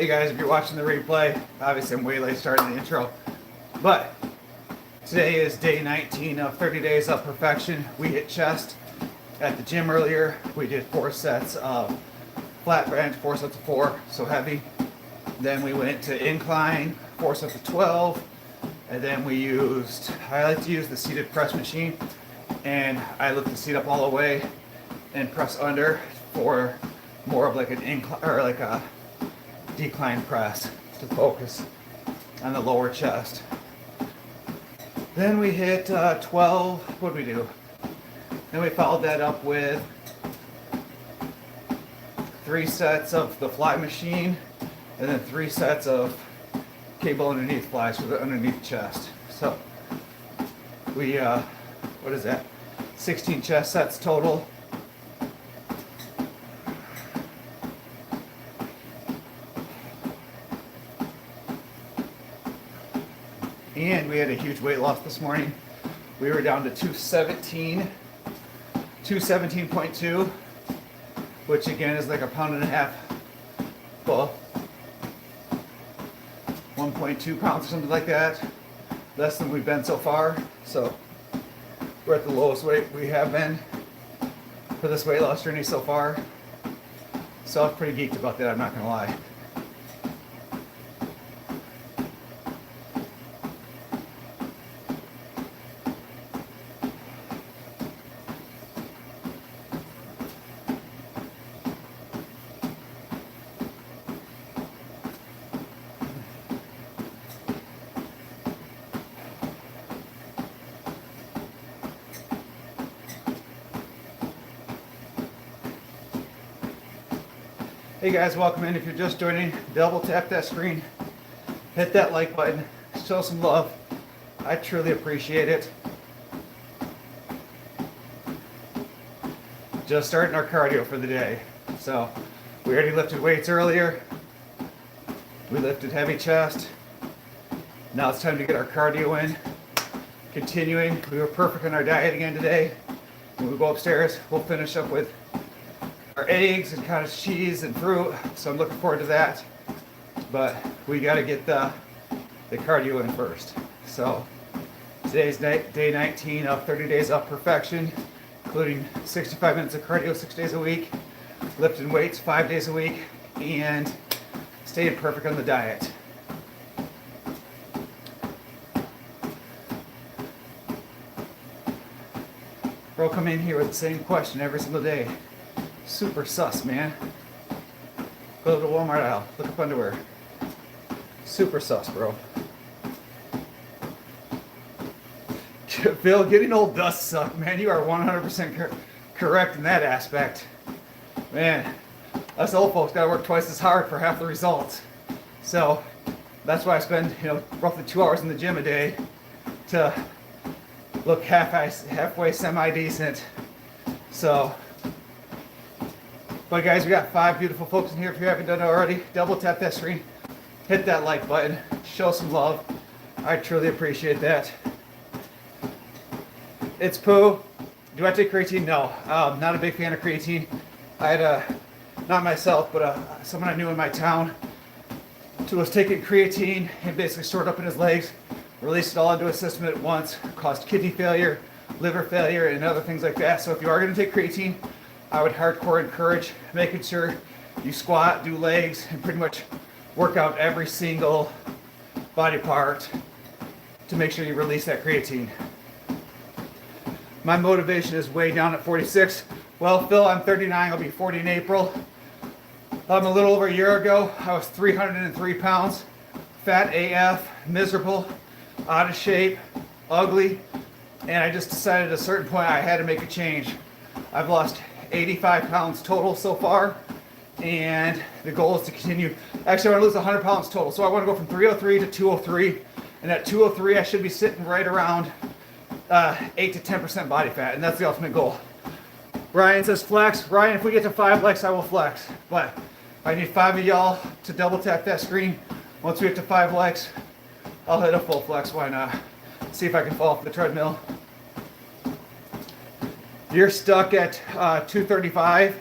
Hey guys, if you're watching the replay, obviously I'm way late starting the intro, but today is day 19 of 30 days of perfection. We hit chest at the gym earlier. We did 4 sets of flat bench, 4 sets of 4, so heavy. Then we went to incline, 4 sets of 12, and then I like to use the seated press machine, and I lift the seat up all the way and press under for more of like an incline or like a decline press to focus on the lower chest. Then we hit 12. What did we do? Then we followed that up with 3 sets of the fly machine, and then 3 sets of cable underneath flies for the underneath chest. So we what is that? 16 chest sets total. And we had a huge weight loss this morning. We were down to 217.2, which again is like a pound and a half, well, 1.2 pounds or something like that. Less than we've been so far. So we're at the lowest weight we have been for this weight loss journey so far. So I was pretty geeked about that, I'm not gonna lie. Hey guys, welcome in. If you're just joining, double tap that screen, hit that like button, show some love. I truly appreciate it. Just starting our cardio for the day. So we already lifted weights earlier. We lifted heavy chest. Now it's time to get our cardio in. Continuing, we were perfect on our diet again today. When we go upstairs, we'll finish up with our eggs and cottage cheese and fruit, so I'm looking forward to that. But we got to get the cardio in first. So today's day 19 of 30 days of perfection, including 65 minutes of cardio 6 days a week, lifting weights 5 days a week, and staying perfect on the diet. Bro, come in here with the same question every single day. Super sus, man. Go to the Walmart aisle, look up underwear. Super sus, bro. Phil, getting old does suck, man. You are 100% correct in that aspect. Man, us old folks gotta work twice as hard for half the results. So that's why I spend, roughly 2 hours in the gym a day to look halfway semi-decent. So, but guys, we got 5 beautiful folks in here. If you haven't done it already, double tap that screen, hit that like button, show some love. I truly appreciate that. It's Pooh. Do I take creatine? No. Not a big fan of creatine. I had not myself, but someone I knew in my town who was taking creatine and basically stored up in his legs, released it all into his system at once, caused kidney failure, liver failure, and other things like that. So if you are going to take creatine, I would hardcore encourage making sure you squat, do legs, and pretty much work out every single body part to make sure you release that creatine. My motivation is way down at 46. Well, Phil, I'm 39, I'll be 40 in April. A little over a year ago, I was 303 pounds, fat AF, miserable, out of shape, ugly, and I just decided at a certain point I had to make a change. I've lost 85 pounds total so far, and the goal is to continue. Actually, I want to lose 100 pounds total, so I want to go from 303 to 203, and at 203 I should be sitting right around 8 to 10% body fat, and that's the ultimate goal. Ryan says flex. Ryan, if we get to 5 legs, I will flex, but I need 5 of y'all to double tap that screen. Once we get to 5 legs, I'll hit a full flex. Why not? See if I can fall off the treadmill. You're stuck at 235.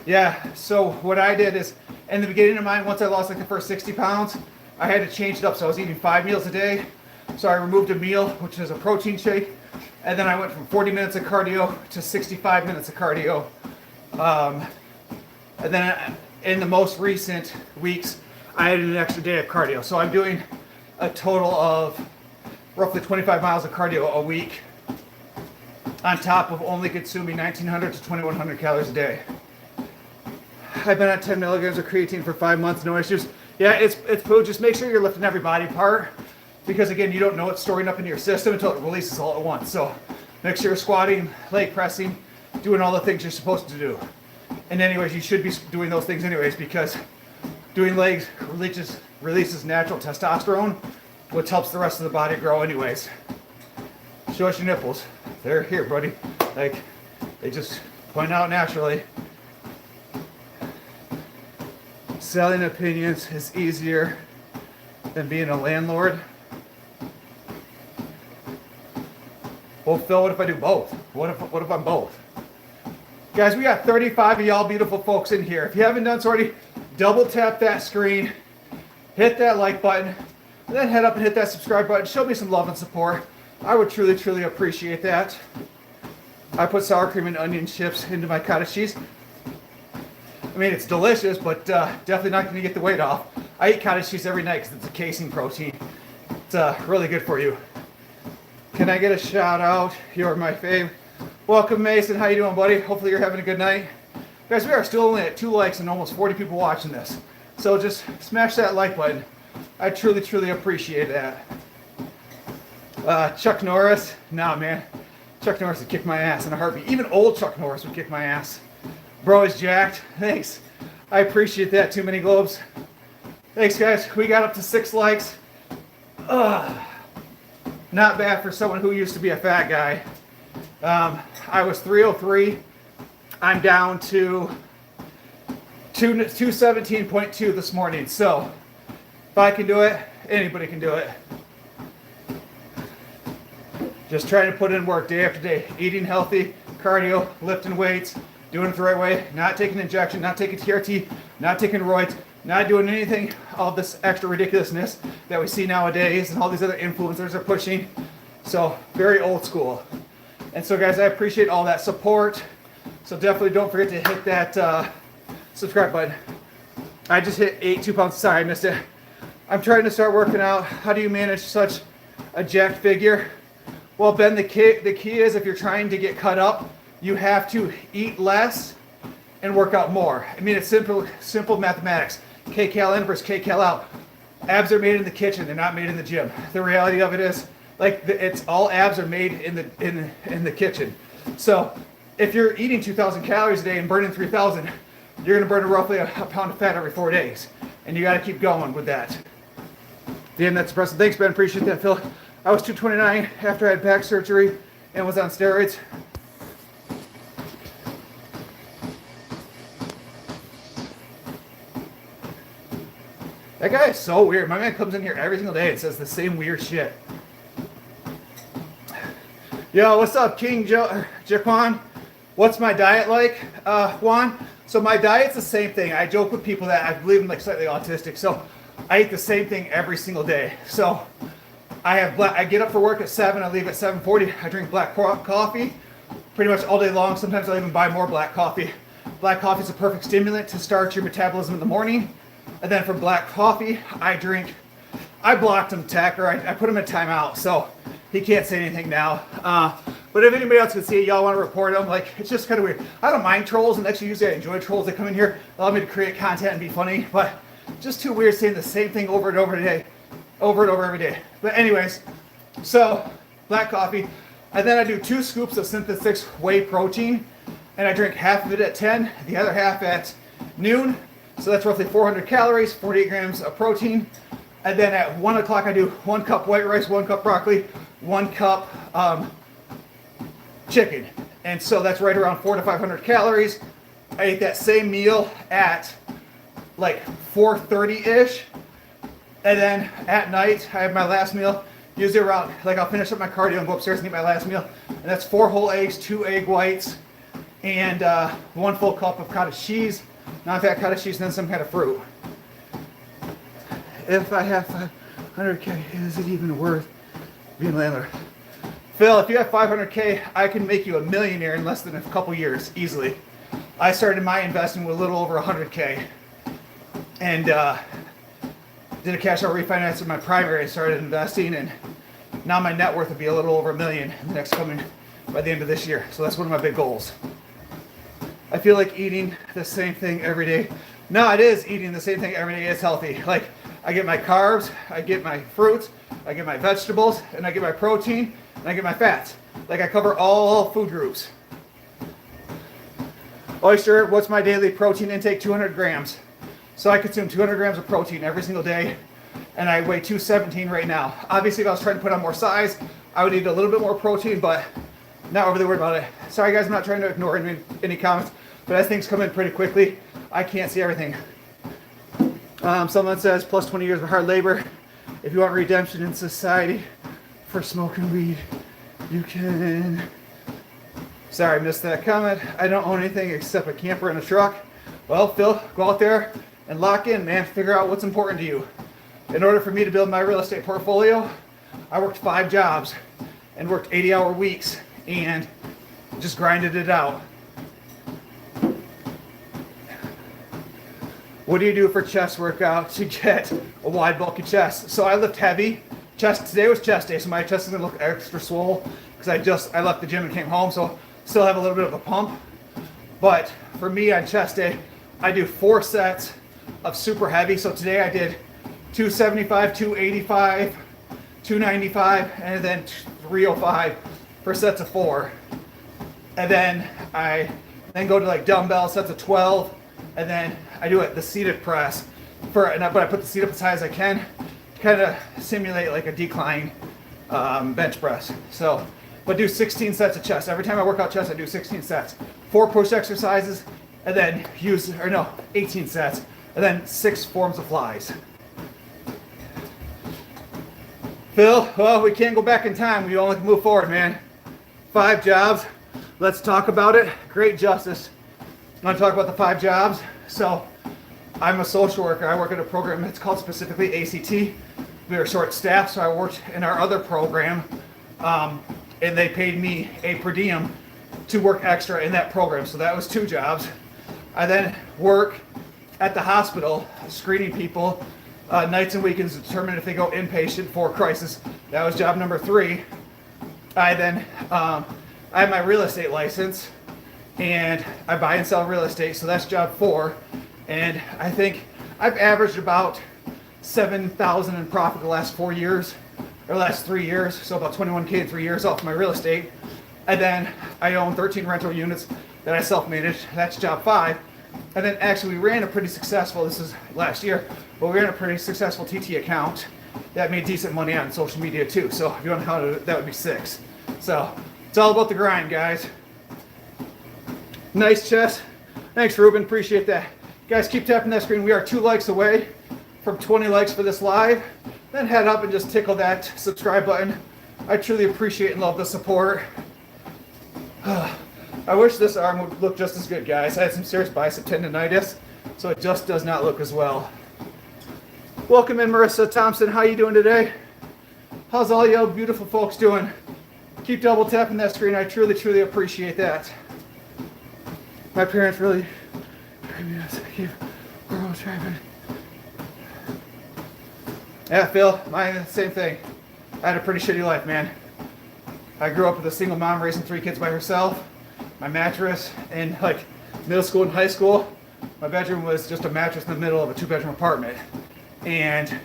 Yeah, so what I did is In the beginning of mine, once I lost like the first 60 pounds, I had to change it up. So I was eating 5 meals a day. So I removed a meal, which is a protein shake. And then I went from 40 minutes of cardio to 65 minutes of cardio. And then in the most recent weeks, I added an extra day of cardio. So I'm doing a total of roughly 25 miles of cardio a week on top of only consuming 1,900 to 2,100 calories a day. I've been on 10 milligrams of creatine for 5 months, no issues. Yeah, it's food. Just make sure you're lifting every body part, because again, you don't know what's storing up in your system until it releases all at once. So make sure you're squatting, leg pressing, doing all the things you're supposed to do. And anyways, you should be doing those things anyways, because doing legs releases natural testosterone, which helps the rest of the body grow anyways. Show us your nipples. They're here, buddy. Like, they just point out naturally. Selling opinions is easier than being a landlord. Well, Phil, what if I do both? What if I'm both? Guys, we got 35 of y'all beautiful folks in here. If you haven't done so already, double tap that screen, hit that like button, and then head up and hit that subscribe button. Show me some love and support. I would truly, truly appreciate that. I put sour cream and onion chips into my cottage cheese. I mean, it's delicious, but definitely not going to get the weight off. I eat cottage cheese every night because it's a casein protein. It's really good for you. Can I get a shout out? You're my fave. Welcome, Mason. How you doing, buddy? Hopefully you're having a good night. Guys, we are still only at 2 likes and almost 40 people watching this. So just smash that like button. I truly, truly appreciate that. Chuck Norris. Nah, man. Chuck Norris would kick my ass in a heartbeat. Even old Chuck Norris would kick my ass. Bro is jacked. Thanks. I appreciate that. Too many globes. Thanks, guys. We got up to 6 likes. Not bad for someone who used to be a fat guy. I was 303. I'm down to 217.2 this morning. So if I can do it, anybody can do it. Just trying to put in work day after day. Eating healthy, cardio, lifting weights, doing it the right way, not taking injection, not taking TRT, not taking roids, not doing anything, all this extra ridiculousness that we see nowadays and all these other influencers are pushing. So very old school. And so guys, I appreciate all that support. So definitely don't forget to hit that subscribe button. I just hit 82 pounds. Sorry, I missed it. I'm trying to start working out. How do you manage such a jacked figure? Well, Ben, the key is if you're trying to get cut up, you have to eat less and work out more. I mean, it's simple mathematics. kcal in versus kcal out. Abs are made in the kitchen. They're not made in the gym. The reality of it is, like, it's all abs are made in the kitchen. So if you're eating 2,000 calories a day and burning 3,000, you're going to burn roughly a pound of fat every 4 days. And you got to keep going with that. Damn, that's impressive. Thanks, Ben. Appreciate that, Phil. I was 229 after I had back surgery and was on steroids. That guy is so weird. My man comes in here every single day and says the same weird shit. Yo, what's up, King Jaquan? What's my diet like, Juan? So my diet's the same thing. I joke with people that I believe I'm like slightly autistic. So I eat the same thing every single day. So I get up for work at 7. I leave at 7:40. I drink black coffee pretty much all day long. Sometimes I'll even buy more black coffee. Black coffee is a perfect stimulant to start your metabolism in the morning. And then for black coffee, I blocked him, Tacker. I put him in timeout, so he can't say anything now. But if anybody else can see it, y'all want to report him, like, it's just kind of weird. I don't mind trolls, and actually usually I enjoy trolls that come in here, allow me to create content and be funny, but just too weird saying the same thing over and over every day. But anyways, so black coffee, and then I do 2 scoops of Synthesis 6 whey protein, and I drink half of it at 10, the other half at noon. So that's roughly 400 calories, 48 grams of protein. And then at 1 o'clock, I do 1 cup white rice, 1 cup broccoli, 1 cup chicken. And so that's right around 400 to 500 calories. I ate that same meal at like 4:30-ish. And then at night, I have my last meal, usually around, like I'll finish up my cardio and go upstairs and eat my last meal. And that's 4 whole eggs, 2 egg whites, and 1 full cup of cottage cheese. non-fat cottage cheese, and then some kind of fruit. If I have 500K, is it even worth being a landlord? Phil, if you have 500K, I can make you a millionaire in less than a couple years, easily. I started my investing with a little over 100K, and did a cash out refinance in my primary. I started investing, and now my net worth will be a little over $1 million in the next by the end of this year. So that's one of my big goals. I feel like eating the same thing every day. No, it is eating the same thing every day. It's healthy. Like, I get my carbs, I get my fruits, I get my vegetables, and I get my protein, and I get my fats. Like, I cover all food groups. Oyster, what's my daily protein intake? 200 grams. So I consume 200 grams of protein every single day, and I weigh 217 right now. Obviously, if I was trying to put on more size, I would eat a little bit more protein, but not overly worried about it. Sorry guys, I'm not trying to ignore any comments, but as things come in pretty quickly, I can't see everything. Someone says, plus 20 years of hard labor. If you want redemption in society for smoking weed, you can. Sorry, I missed that comment. I don't own anything except a camper and a truck. Well, Phil, go out there and lock in, man. Figure out what's important to you. In order for me to build my real estate portfolio, I worked 5 jobs and worked 80-hour weeks and just grinded it out. What do you do for chest workout to get a wide, bulky chest? So I lift heavy. Today was chest day, so my chest is gonna look extra swole because I left the gym and came home, so still have a little bit of a pump. But for me on chest day, I do 4 sets of super heavy. So today I did 275, 285, 295, and then 305 for sets of 4. And then I go to like dumbbell sets of 12, and then I do the seated press but I put the seat up as high as I can to kind of simulate like a decline bench press. So, but do 16 sets of chest. Every time I work out chest, I do 16 sets. 4 push exercises, and then 18 sets, and then 6 forms of flies. Phil, well, we can't go back in time. We only can move forward, man. 5 jobs. Let's talk about it. Great justice. I'm going to talk about the 5 jobs. So, I'm a social worker. I work at a program that's called specifically ACT. We are short staffed, so I worked in our other program, and they paid me a per diem to work extra in that program. So that was 2 jobs. I then work at the hospital screening people nights and weekends to determine if they go inpatient for crisis. That was job number 3. I then I have my real estate license, and I buy and sell real estate, so that's job 4. And I think I've averaged about $7,000 in profit the last 4 years, or last 3 years, so about 21K in 3 years off my real estate. And then I own 13 rental units that I self-manage. That's job 5. And then actually we ran a pretty successful, this is last year, but we ran a pretty successful TT account that made decent money on social media too. So if you want to count it, that would be 6. So it's all about the grind, guys. Nice chest. Thanks, Ruben. Appreciate that. Guys, keep tapping that screen. We are 2 likes away from 20 likes for this live. Then head up and just tickle that subscribe button. I truly appreciate and love the support. I wish this arm would look just as good, guys. I had some serious bicep tendonitis, so it just does not look as well. Welcome in, Marissa Thompson. How you doing today? How's all you beautiful folks doing? Keep double tapping that screen. I truly, truly appreciate that. My parents really... Yeah, Phil, mine, same thing. I had a pretty shitty life, man. I grew up with a single mom raising 3 kids by herself. My mattress in like middle school and high school, my bedroom was just a mattress in the middle of a 2-bedroom apartment. And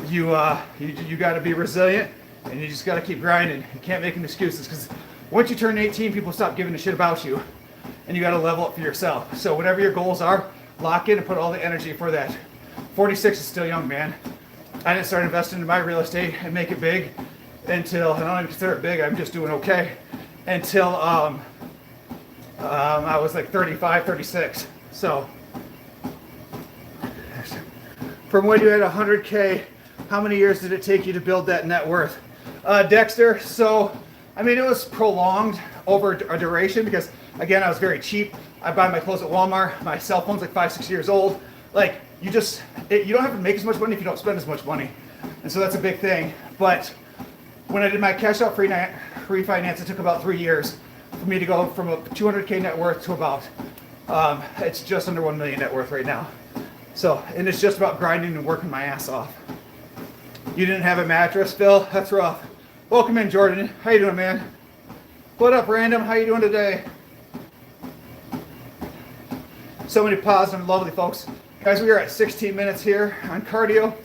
you got to be resilient, and you just got to keep grinding. You can't make any excuses, because once you turn 18, people stop giving a shit about you, and you got to level up for yourself. So whatever your goals are, lock in and put all the energy for that. 46 is still young, man. I didn't start investing in my real estate and make it big until, I don't even consider it big, I'm just doing okay, until I was like 35, 36. So, from when you had 100K, how many years did it take you to build that net worth? Dexter, so, I mean, it was prolonged over a duration, because Again, I was very cheap. I buy my clothes at Walmart. My cell phone's like 5, 6 years old. Like you don't have to make as much money if you don't spend as much money. And so that's a big thing. But when I did my cash out refinance, it took about 3 years for me to go from a 200K net worth to about, it's just under 1 million net worth right now. So, and it's just about grinding and working my ass off. You didn't have a mattress, Phil? That's rough. Welcome in, Jordan. How you doing, man? What up, Random? How you doing today? So many positive and lovely folks. Guys, we are at 16 minutes here on cardio.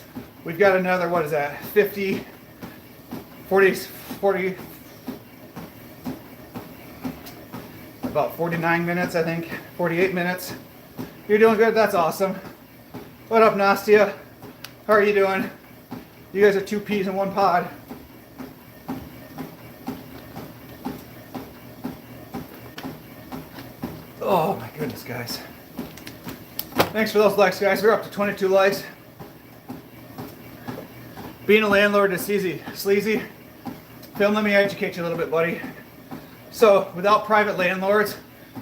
We've got another, what is that, 40, about 49 minutes, I think, 48 minutes. You're doing good, that's awesome. What up, Nastia? How are you doing? You guys are 2 peas in 1 pod. Oh my goodness, guys. Thanks for those likes, guys. We're up to 22 likes. Being a landlord is easy, sleazy. Phil, let me educate you a little bit, buddy. So, without private landlords,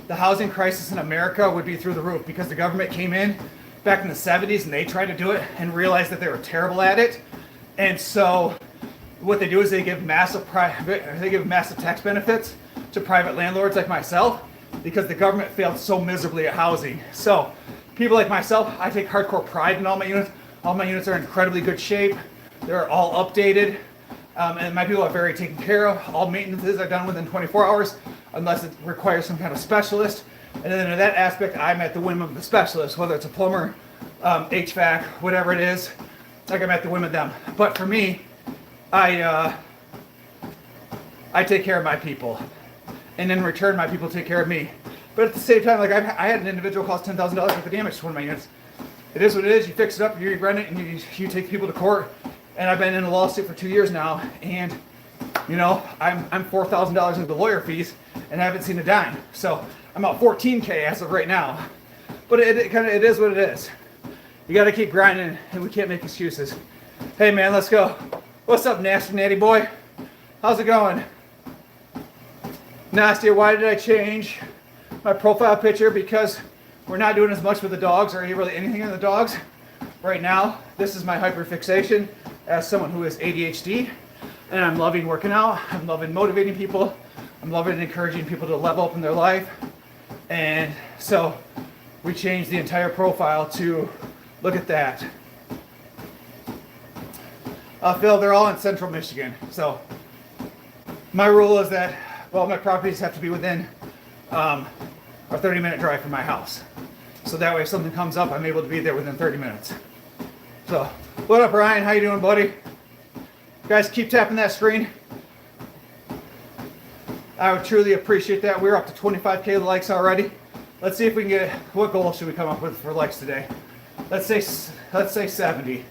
the housing crisis in America would be through the roof because the government came in back in the 70s and they tried to do it and realized that they were terrible at it. And so, what they do is they give massive tax benefits to private landlords like myself because the government failed so miserably at housing. So, people like myself, I take hardcore pride in all my units. All my units are in incredibly good shape. They're all updated. And my people are very taken care of. All maintenances are done within 24 hours unless it requires some kind of specialist. And then in that aspect, I'm at the whim of the specialist, whether it's a plumber, HVAC, whatever it is. Like I'm at the whim of them. But for me, I take care of my people. And in return, my people take care of me. But at the same time, like I had an individual cost $10,000 worth of damage to one of my units. It is what it is. You fix it up, you rent it, and you take people to court. And I've been in a lawsuit for 2 years now, and you know I'm $4,000 into the lawyer fees, and I haven't seen a dime. So I'm out $14K as of right now. But it is what it is. You got to keep grinding, and we can't make excuses. Hey man, let's go. What's up, nasty natty boy? How's it going? Nasty, why did I change my profile picture? Because we're not doing as much with the dogs or really anything in the dogs right now. This is my hyperfixation as someone who has ADHD, and I'm loving working out. I'm loving motivating people. I'm loving encouraging people to level up in their life. And so we changed the entire profile to look at that. Phil, they're all in central Michigan. So my rule is that, well, my properties have to be within a 30-minute drive from my house. So that way if something comes up, I'm able to be there within 30 minutes. So, what up, Ryan? How you doing, buddy? Guys, keep tapping that screen. I would truly appreciate that. We're up to 25K likes already. Let's see if we can get, what goal should we come up with for likes today? Let's say 70.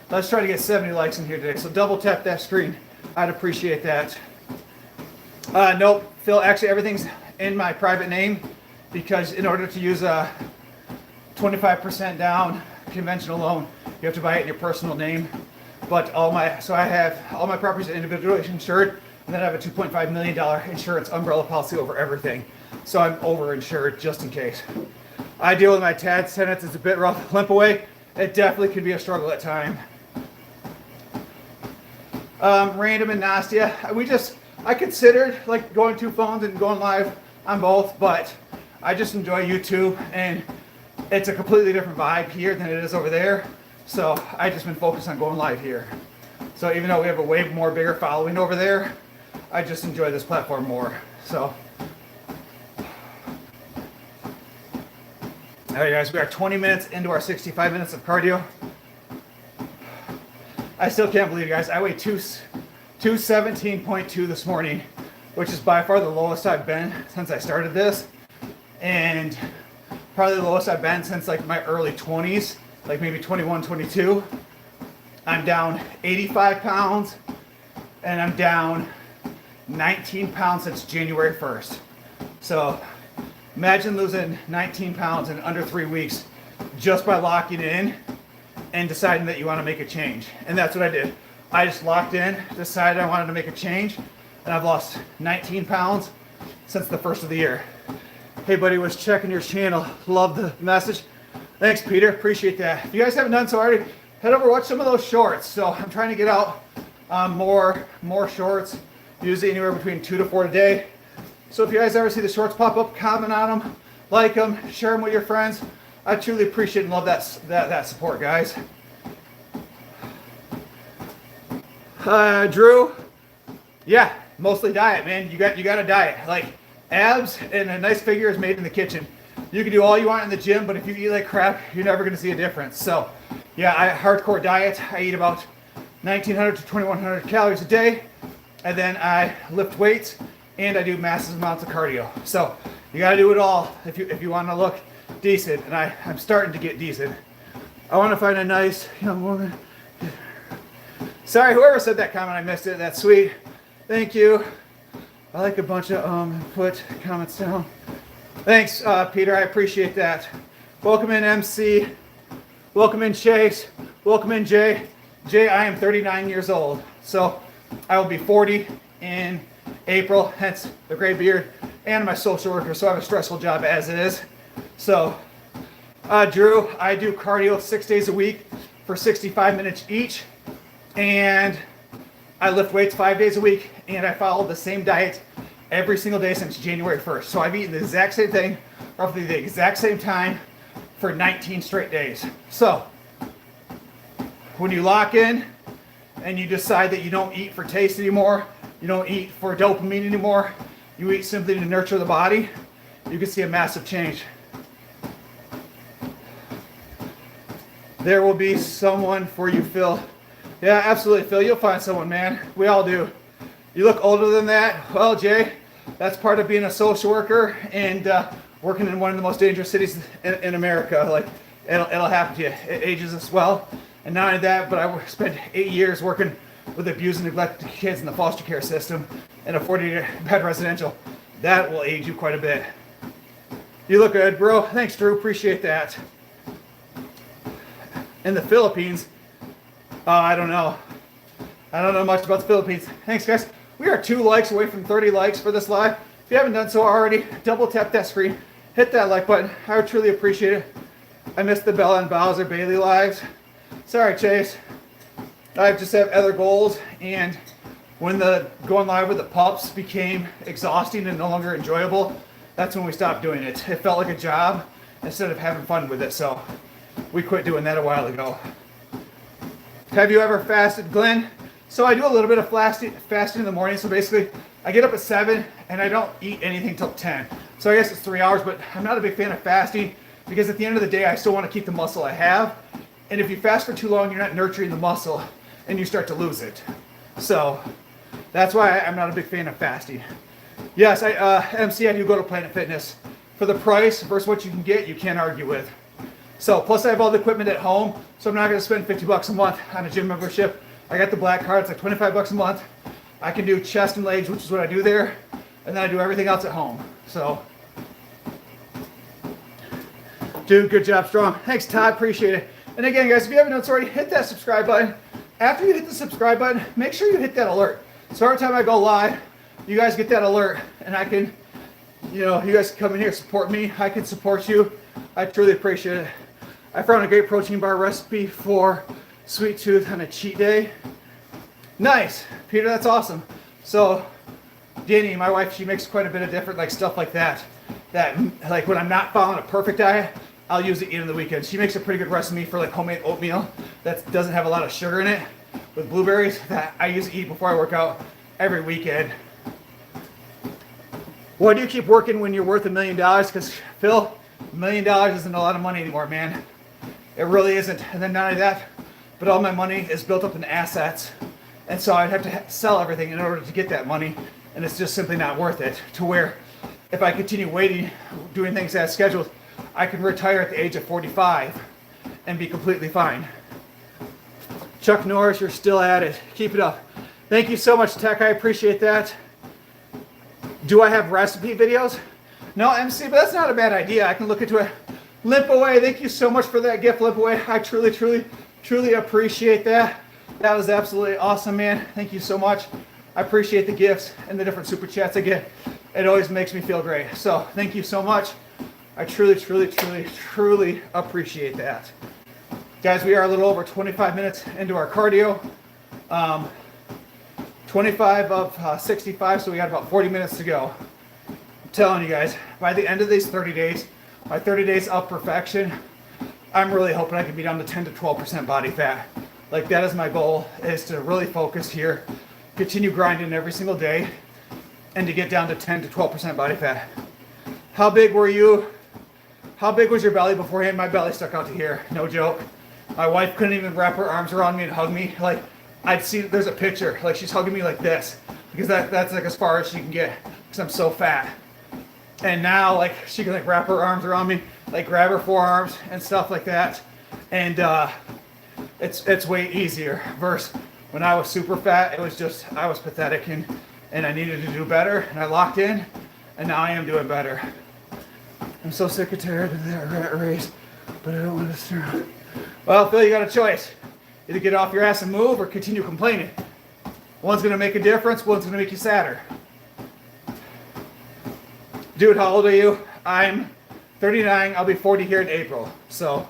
Let's try to get 70 likes in here today. So double tap that screen. I'd appreciate that. Nope, Phil, actually everything's in my private name because in order to use a 25% down conventional loan, you have to buy it in your personal name. But I have all my properties individually insured, and then I have a $2.5 million insurance umbrella policy over everything. So I'm over-insured just in case. I deal with my TADS tenants. It's a bit rough. Limp away, it definitely can be a struggle at times. Random and Nastia, I considered like going 2 phones and going live on both, but I just enjoy YouTube, and it's a completely different vibe here than it is over there. So I just been focused on going live here. So even though we have a way more bigger following over there, I just enjoy this platform more. So, all right, guys, we are 20 minutes into our 65 minutes of cardio. I still can't believe it, guys. I weighed 217.2 this morning, which is by far the lowest I've been since I started this, and probably the lowest I've been since like my early 20s, like maybe 21, 22. I'm down 85 pounds, and I'm down 19 pounds since January 1st. So imagine losing 19 pounds in under 3 weeks just by locking in and deciding that you want to make a change. And that's what I did. I just locked in, decided I wanted to make a change, and I've lost 19 pounds since the first of the year. Hey buddy, was checking your channel. Love the message. Thanks, Peter. Appreciate that. If you guys haven't done so already, head over watch some of those shorts. So I'm trying to get out more shorts, usually anywhere between 2 to 4 a day. So if you guys ever see the shorts pop up, comment on them, like them, share them with your friends. I truly appreciate and love that support, guys. Drew, yeah, mostly diet, man. You got a diet. Like abs and a nice figure is made in the kitchen. You can do all you want in the gym, but if you eat like crap, you're never going to see a difference. So, yeah, hardcore diet. I eat about 1,900 to 2,100 calories a day, and then I lift weights and I do massive amounts of cardio. So you got to do it all if you want to look decent, and I'm starting to get decent. I want to find a nice young woman. Sorry, whoever said that comment, I missed it. That's sweet. Thank you. I like a bunch of put comments down. Thanks, Peter. I appreciate that. Welcome in, MC. Welcome in, Chase. Welcome in, Jay. Jay, I am 39 years old, so I will be 40 in April, hence the gray beard, and my social worker, so I have a stressful job as it is. So, Drew, I do cardio 6 days a week for 65 minutes each, and I lift weights 5 days a week, and I follow the same diet every single day since January 1st. So I've eaten the exact same thing, roughly the exact same time for 19 straight days. So when you lock in and you decide that you don't eat for taste anymore, you don't eat for dopamine anymore, you eat simply to nurture the body, you can see a massive change. There will be someone for you, Phil. Yeah, absolutely, Phil. You'll find someone, man. We all do. You look older than that. Well, Jay, that's part of being a social worker and working in one of the most dangerous cities in America. Like, it'll happen to you. It ages us well. And not only that, but I spent 8 years working with abused and neglected kids in the foster care system in a 40-bed residential. That will age you quite a bit. You look good, bro. Thanks, Drew. Appreciate that. In the Philippines, I don't know. I don't know much about the Philippines. Thanks, guys. We are 2 likes away from 30 likes for this live. If you haven't done so already, double tap that screen. Hit that like button. I would truly appreciate it. I missed the Bella and Bowser Bailey lives. Sorry, Chase. I just have other goals, and when the going live with the pups became exhausting and no longer enjoyable, that's when we stopped doing it. It felt like a job instead of having fun with it, so we quit doing that a while ago. Have you ever fasted, Glenn? So I do a little bit of fasting in the morning. So basically, I get up at 7 and I don't eat anything till 10. So I guess it's 3 hours, but I'm not a big fan of fasting because at the end of the day, I still want to keep the muscle I have. And if you fast for too long, you're not nurturing the muscle and you start to lose it. So that's why I'm not a big fan of fasting. Yes, MC, I do go to Planet Fitness. For the price versus what you can get, you can't argue with. So plus I have all the equipment at home, so I'm not going to spend $50 a month on a gym membership. I got the black card, it's like $25 a month. I can do chest and legs, which is what I do there, and then I do everything else at home. So, dude, good job, strong. Thanks, Todd, appreciate it. And again, guys, if you haven't done so already, hit that subscribe button. After you hit the subscribe button, make sure you hit that alert. So every time I go live, you guys get that alert, and I can, you guys can come in here, support me. I can support you. I truly appreciate it. I found a great protein bar recipe for Sweet Tooth on a cheat day. Nice, Peter, that's awesome. So, Danny, my wife, she makes quite a bit of different stuff like that. Like when I'm not following a perfect diet, I'll use it eat on the weekends. She makes a pretty good recipe for homemade oatmeal that doesn't have a lot of sugar in it with blueberries that I use to eat before I work out every weekend. Why do you keep working when you're worth $1 million? Because Phil, $1 million isn't a lot of money anymore, man. It really isn't. And then not only that, but all my money is built up in assets. And so I'd have to sell everything in order to get that money. And it's just simply not worth it. To where if I continue waiting, doing things as scheduled, I can retire at the age of 45 and be completely fine. Chuck Norris, you're still at it. Keep it up. Thank you so much, Tech. I appreciate that. Do I have recipe videos? No, MC, but that's not a bad idea. I can look into it. Limp Away, thank you so much for that gift, Limp Away. I truly appreciate that. That was absolutely awesome, man. Thank you so much. I appreciate the gifts and the different super chats I get. it always makes me feel great. So thank you so much. I truly appreciate that. Guys, we are a little over 25 minutes into our cardio. 25 of 65, so we got about 40 minutes to go. I'm telling you guys, by the end of these 30 days, my 30 days of perfection, I'm really hoping I can be down to 10 to 12% body fat. Like, that is my goal, is to really focus here, continue grinding every single day, and to get down to 10 to 12% body fat. How big were you? How big was your belly beforehand? My belly stuck out to here, no joke. My wife couldn't even wrap her arms around me and hug me. Like, I'd see, there's a picture, like she's hugging me like this, because that's like as far as she can get, because I'm so fat. And now, like, she can like wrap her arms around me, like grab her forearms and stuff like that. And it's way easier versus when I was super fat. It was just, I was pathetic, and I needed to do better, and I locked in, and now I am doing better. I'm so sick and tired of that rat race, but I don't want to start. Well, Phil, you got a choice. Either get off your ass and move, or continue complaining. One's going to make a difference, one's going to make you sadder. Dude, how old are you? I'm 39, I'll be 40 here in April. So,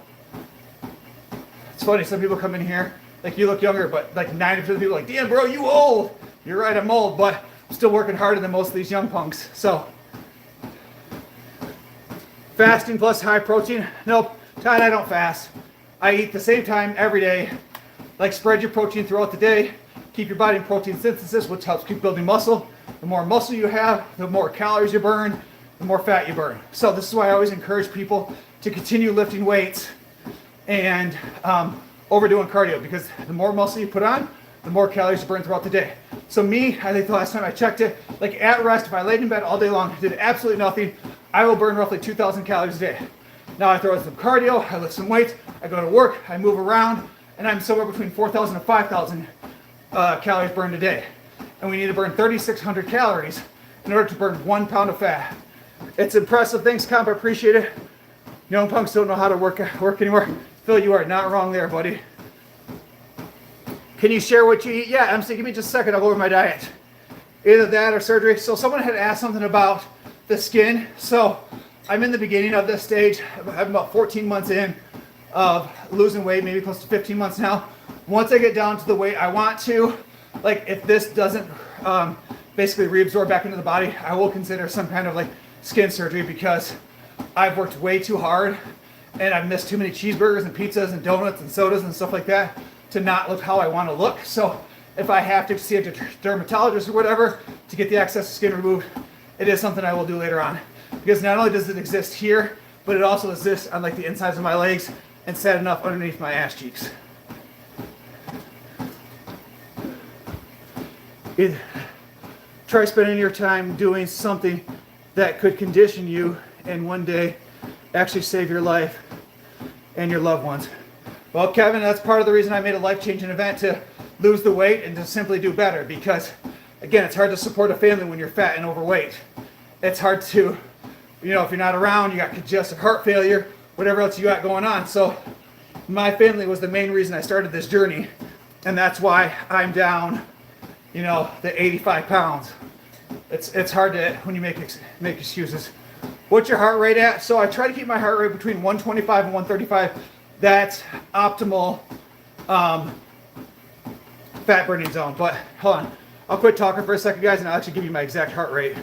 it's funny, some people come in here, like, you look younger, but like 90% of the people are like, damn bro, you old. You're right, I'm old, but I'm still working harder than most of these young punks. So, fasting plus high protein? Nope, Todd, I don't fast. I eat the same time every day. Like, spread your protein throughout the day. Keep your body in protein synthesis, which helps keep building muscle. The more muscle you have, the more calories you burn, the more fat you burn. So this is why I always encourage people to continue lifting weights and overdoing cardio, because the more muscle you put on, the more calories you burn throughout the day. So me, I think the last time I checked it, like at rest, if I laid in bed all day long, did absolutely nothing, I will burn roughly 2,000 calories a day. Now I throw in some cardio, I lift some weights, I go to work, I move around, and I'm somewhere between 4,000 and 5,000 calories burned a day. And we need to burn 3,600 calories in order to burn 1 pound of fat. It's impressive. Thanks, Comp. I appreciate it. Young punks don't know how to work anymore. Phil, you are not wrong there, buddy. Can you share what you eat? Yeah, MC, give me just a second. I'll go over my diet. Either that or surgery. So someone had asked something about the skin. So I'm in the beginning of this stage. I'm about 14 months in of losing weight, maybe close to 15 months now. Once I get down to the weight I want to, like, if this doesn't basically reabsorb back into the body, I will consider some kind of like skin surgery, because I've worked way too hard and I've missed too many cheeseburgers and pizzas and donuts and sodas and stuff like that to not look how I want to look. So if I have to see a dermatologist or whatever to get the excess skin removed, it is something I will do later on, because not only does it exist here, but it also exists on like the insides of my legs and sad enough underneath my ass cheeks. Try spending your time doing something that could condition you and one day actually save your life and your loved ones. Well, Kevin, that's part of the reason I made a life-changing event, to lose the weight and to simply do better, because again, it's hard to support a family when you're fat and overweight. It's hard to, if you're not around, you got congestive heart failure, whatever else you got going on. So my family was the main reason I started this journey, and that's why I'm down, the 85 pounds. It's hard to, when you make excuses. What's your heart rate at? So I try to keep my heart rate between 125 and 135. That's optimal fat burning zone. But hold on, I'll quit talking for a second, guys, and I'll actually give you my exact heart rate.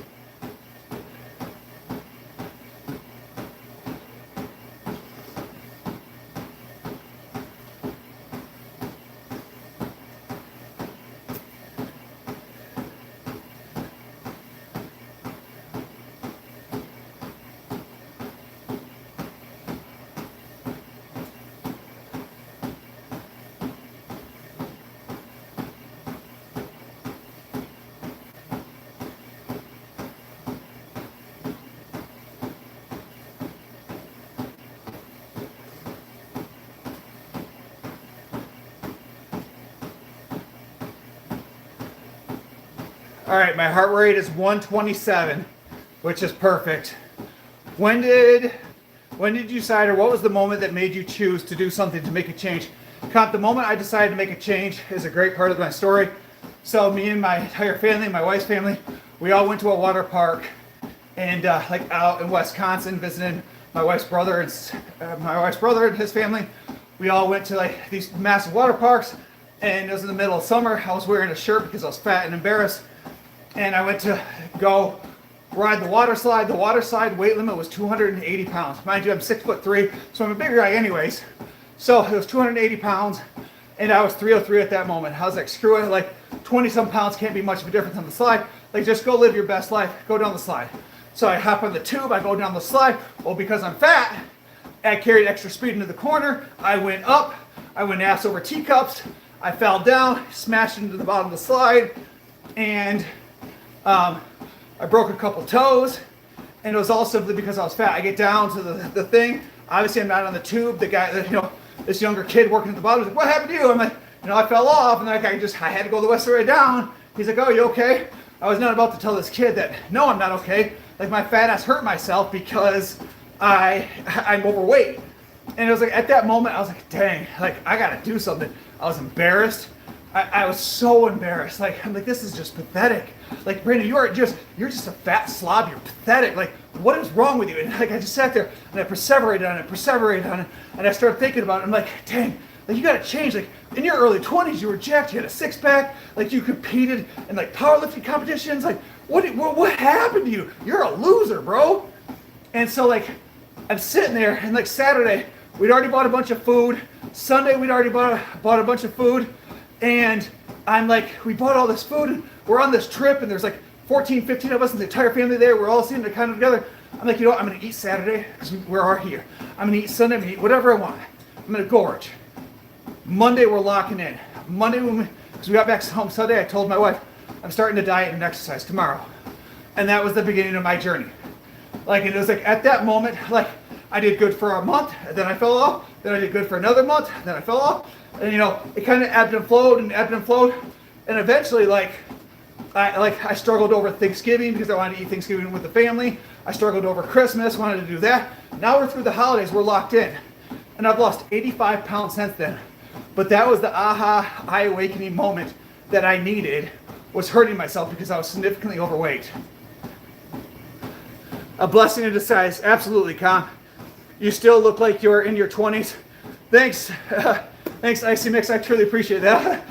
All right, my heart rate is 127, which is perfect. When did you decide, or what was the moment that made you choose to do something to make a change? Comp, the moment I decided to make a change is a great part of my story. So me and my entire family, my wife's family, we all went to a water park and like out in Wisconsin visiting my wife's brother and his family. We all went to like these massive water parks, and it was in the middle of summer. I was wearing a shirt because I was fat and embarrassed, and I went to go ride the water slide. The water slide weight limit was 280 pounds. Mind you, I'm 6'3", so I'm a bigger guy anyways. So it was 280 pounds, and I was 303 at that moment. I was like, screw it, like 20 some pounds can't be much of a difference on the slide. Like, just go live your best life, go down the slide. So I hop on the tube, I go down the slide. Well, because I'm fat, I carried extra speed into the corner. I went up, I went ass over teacups. I fell down, smashed into the bottom of the slide, and I broke a couple toes. And it was all simply because I was fat. I get down to the thing. Obviously, I'm not on the tube. The guy, this younger kid working at the bottom was like, "What happened to you?" I'm like, I fell off, and like I had to go the rest of the way down. He's like, "Oh, you okay?" I was not about to tell this kid that, no, I'm not okay. Like, my fat ass hurt myself because I'm overweight. And it was like, at that moment, I was like, dang, like, I gotta do something. I was embarrassed. I was so embarrassed. Like, I'm like, this is just pathetic. Like, Brandon, you're just a fat slob. You're pathetic. Like, what is wrong with you? And like, I just sat there and I perseverated on it, and I started thinking about it. I'm like, dang, like, you gotta change. Like, in your early 20s, you were jacked. You had a six-pack. Like, you competed in like powerlifting competitions. Like, what happened to you? You're a loser, bro. And so like, I'm sitting there, and like Saturday, we'd already bought a bunch of food. Sunday, we'd already bought a bunch of food. And I'm like, we bought all this food, and we're on this trip, and there's like 14, 15 of us and the entire family there. We're all sitting kind of together. I'm like, I'm going to eat Saturday because we are here. I'm going to eat Sunday. I'm going to eat whatever I want. I'm going to gorge. Monday, we're locking in. Monday, because we got back home Sunday, I told my wife, I'm starting to diet and exercise tomorrow. And that was the beginning of my journey. Like, it was like at that moment, like, I did good for a month, and then I fell off. Then I did good for another month, then I fell off. And it kind of ebbed and flowed. And eventually, I struggled over Thanksgiving because I wanted to eat Thanksgiving with the family. I struggled over Christmas, wanted to do that. Now we're through the holidays, we're locked in. And I've lost 85 pounds since then. But that was the eye-awakening moment that I needed, was hurting myself because I was significantly overweight. A blessing in disguise, absolutely, Con. You still look like you're in your 20s. Thanks. Thanks, Icy Mix. I truly appreciate that.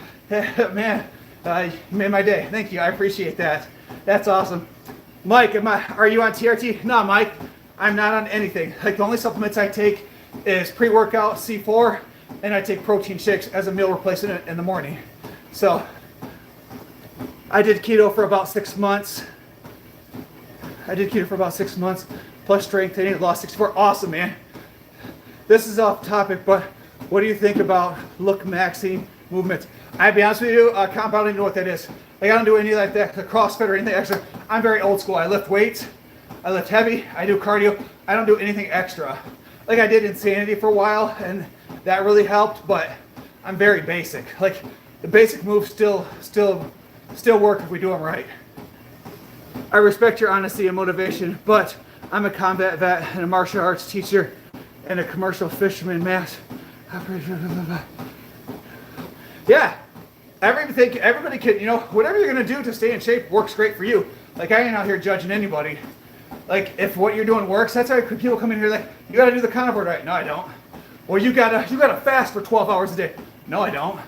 Man, you made my day. Thank you. I appreciate that. That's awesome. Mike, are you on TRT? No, Mike. I'm not on anything. Like, the only supplements I take is pre-workout C4, and I take protein shakes as a meal replacement in the morning. So, I did keto for about 6 months. Plus strength training, lost 64. Awesome, man. This is off topic, but what do you think about look maxing movements? I'll be honest with you, comp, I don't even know what that is. Like, I don't do any like that, the CrossFit or anything extra. I'm very old school. I lift weights, I lift heavy, I do cardio. I don't do anything extra. Like, I did Insanity for a while, and that really helped, but I'm very basic. Like, the basic moves still work if we do them right. I respect your honesty and motivation, but I'm a combat vet and a martial arts teacher and a commercial fisherman, mass. Yeah, everybody can, whatever you're gonna do to stay in shape works great for you. Like, I ain't out here judging anybody. Like, if what you're doing works, that's why people come in here like, you gotta do the carnivore diet. No, I don't. Or you gotta fast for 12 hours a day. No, I don't.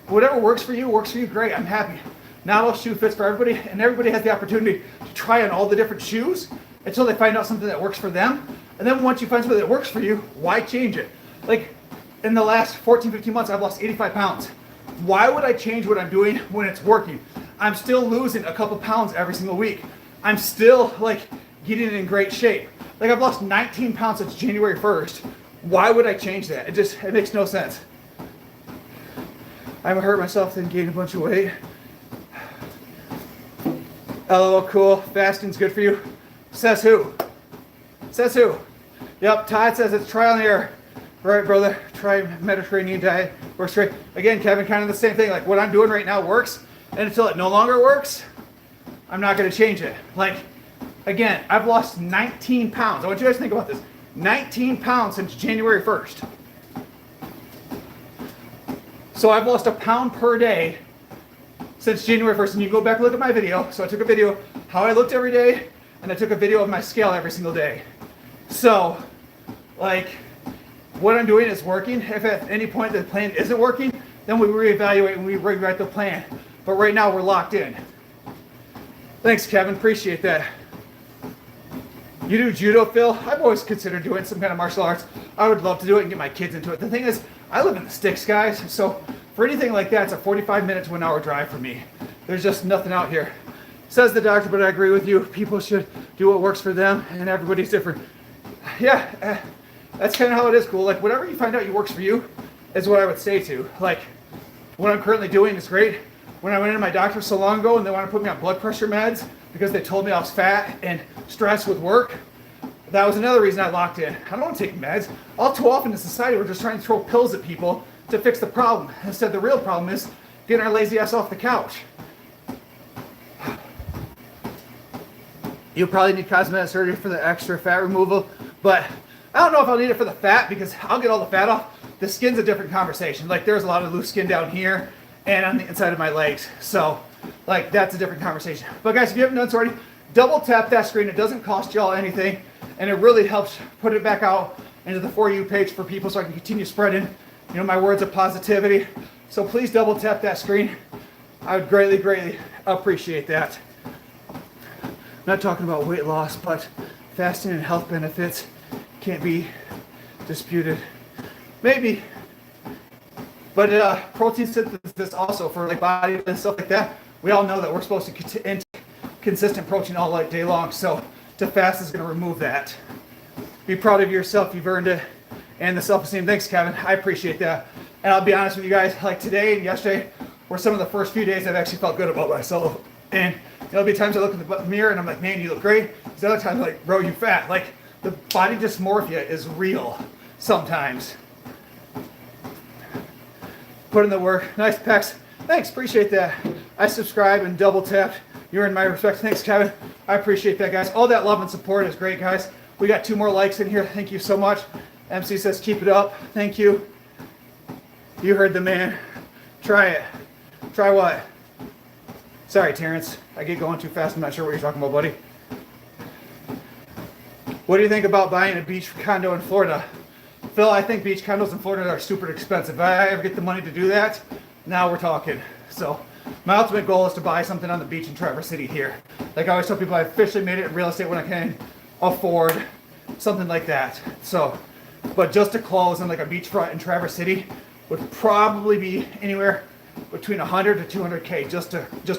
Whatever works for you, great. I'm happy. Not all shoe fits for everybody, and everybody has the opportunity to try on all the different shoes until they find out something that works for them. And then once you find something that works for you, why change it? Like, in the last 14, 15 months, I've lost 85 pounds. Why would I change what I'm doing when it's working? I'm still losing a couple pounds every single week. I'm still, like, getting in great shape. Like, I've lost 19 pounds since January 1st. Why would I change that? It makes no sense. I haven't hurt myself and gained a bunch of weight. LOL, cool. Fasting's good for you. Says who? Yep, Todd says it's trial and error. Right, brother. Try Mediterranean diet. Works great. Again, Kevin, kind of the same thing. Like, what I'm doing right now works, and until it no longer works, I'm not going to change it. Like, again, I've lost 19 pounds. I want you guys to think about this. 19 pounds since January 1st. So I've lost a pound per day since January 1st. And you go back and look at my video. So I took a video how I looked every day, and I took a video of my scale every single day. So, like, what I'm doing is working. If at any point the plan isn't working, then we reevaluate and we rewrite the plan. But right now we're locked in. Thanks, Kevin. Appreciate that. You do judo, Phil? I've always considered doing some kind of martial arts. I would love to do it and get my kids into it. The thing is, I live in the sticks, guys. So for anything like that, it's a 45 minute to an hour drive for me. There's just nothing out here. Says the doctor, but I agree with you. People should do what works for them, and everybody's different. Yeah, that's kind of how it is, cool. Like, whatever you find out works for you is what I would say to. Like, what I'm currently doing is great. When I went into my doctor so long ago and they wanted to put me on blood pressure meds because they told me I was fat and stressed with work, that was another reason I locked in. I don't want to take meds. All too often in society, we're just trying to throw pills at people to fix the problem. Instead, the real problem is getting our lazy ass off the couch. You'll probably need cosmetic surgery for the extra fat removal, but I don't know if I'll need it for the fat because I'll get all the fat off. The skin's a different conversation. Like, there's a lot of loose skin down here and on the inside of my legs. So, like, that's a different conversation. But guys, if you haven't done so already, double tap that screen. It doesn't cost y'all anything, and it really helps put it back out into the For You page for people so I can continue spreading, you know, my words of positivity. So please double tap that screen. I would greatly, greatly appreciate that. I'm not talking about weight loss, but fasting and health benefits can't be disputed. Maybe. But protein synthesis also for like body and stuff like that. We all know that we're supposed to intake consistent protein all like day long. So to fast is going to remove that. Be proud of yourself. You've earned it. And the self-esteem. Thanks, Kevin. I appreciate that. And I'll be honest with you guys, like today and yesterday were some of the first few days I've actually felt good about myself. And there'll be times I look in the mirror and I'm like, man, you look great. There's other times like, bro, you fat. Like, the body dysmorphia is real sometimes. Put in the work. Nice pecs. Thanks, appreciate that. I subscribe and double tap. You're in my respect. Thanks, Kevin. I appreciate that, guys. All that love and support is great, guys. We got 2 more likes in here. Thank you so much. MC says, keep it up. Thank you. You heard the man. Try it. Try what? Sorry, Terrence. I get going too fast. I'm not sure what you're talking about, buddy. What do you think about buying a beach condo in Florida? Phil, I think beach condos in Florida are super expensive. If I ever get the money to do that, now we're talking. So my ultimate goal is to buy something on the beach in Traverse City here. Like I always tell people, I officially made it in real estate when I can afford something like that. So, but just to close on like a beachfront in Traverse City would probably be anywhere between 100 to 200K just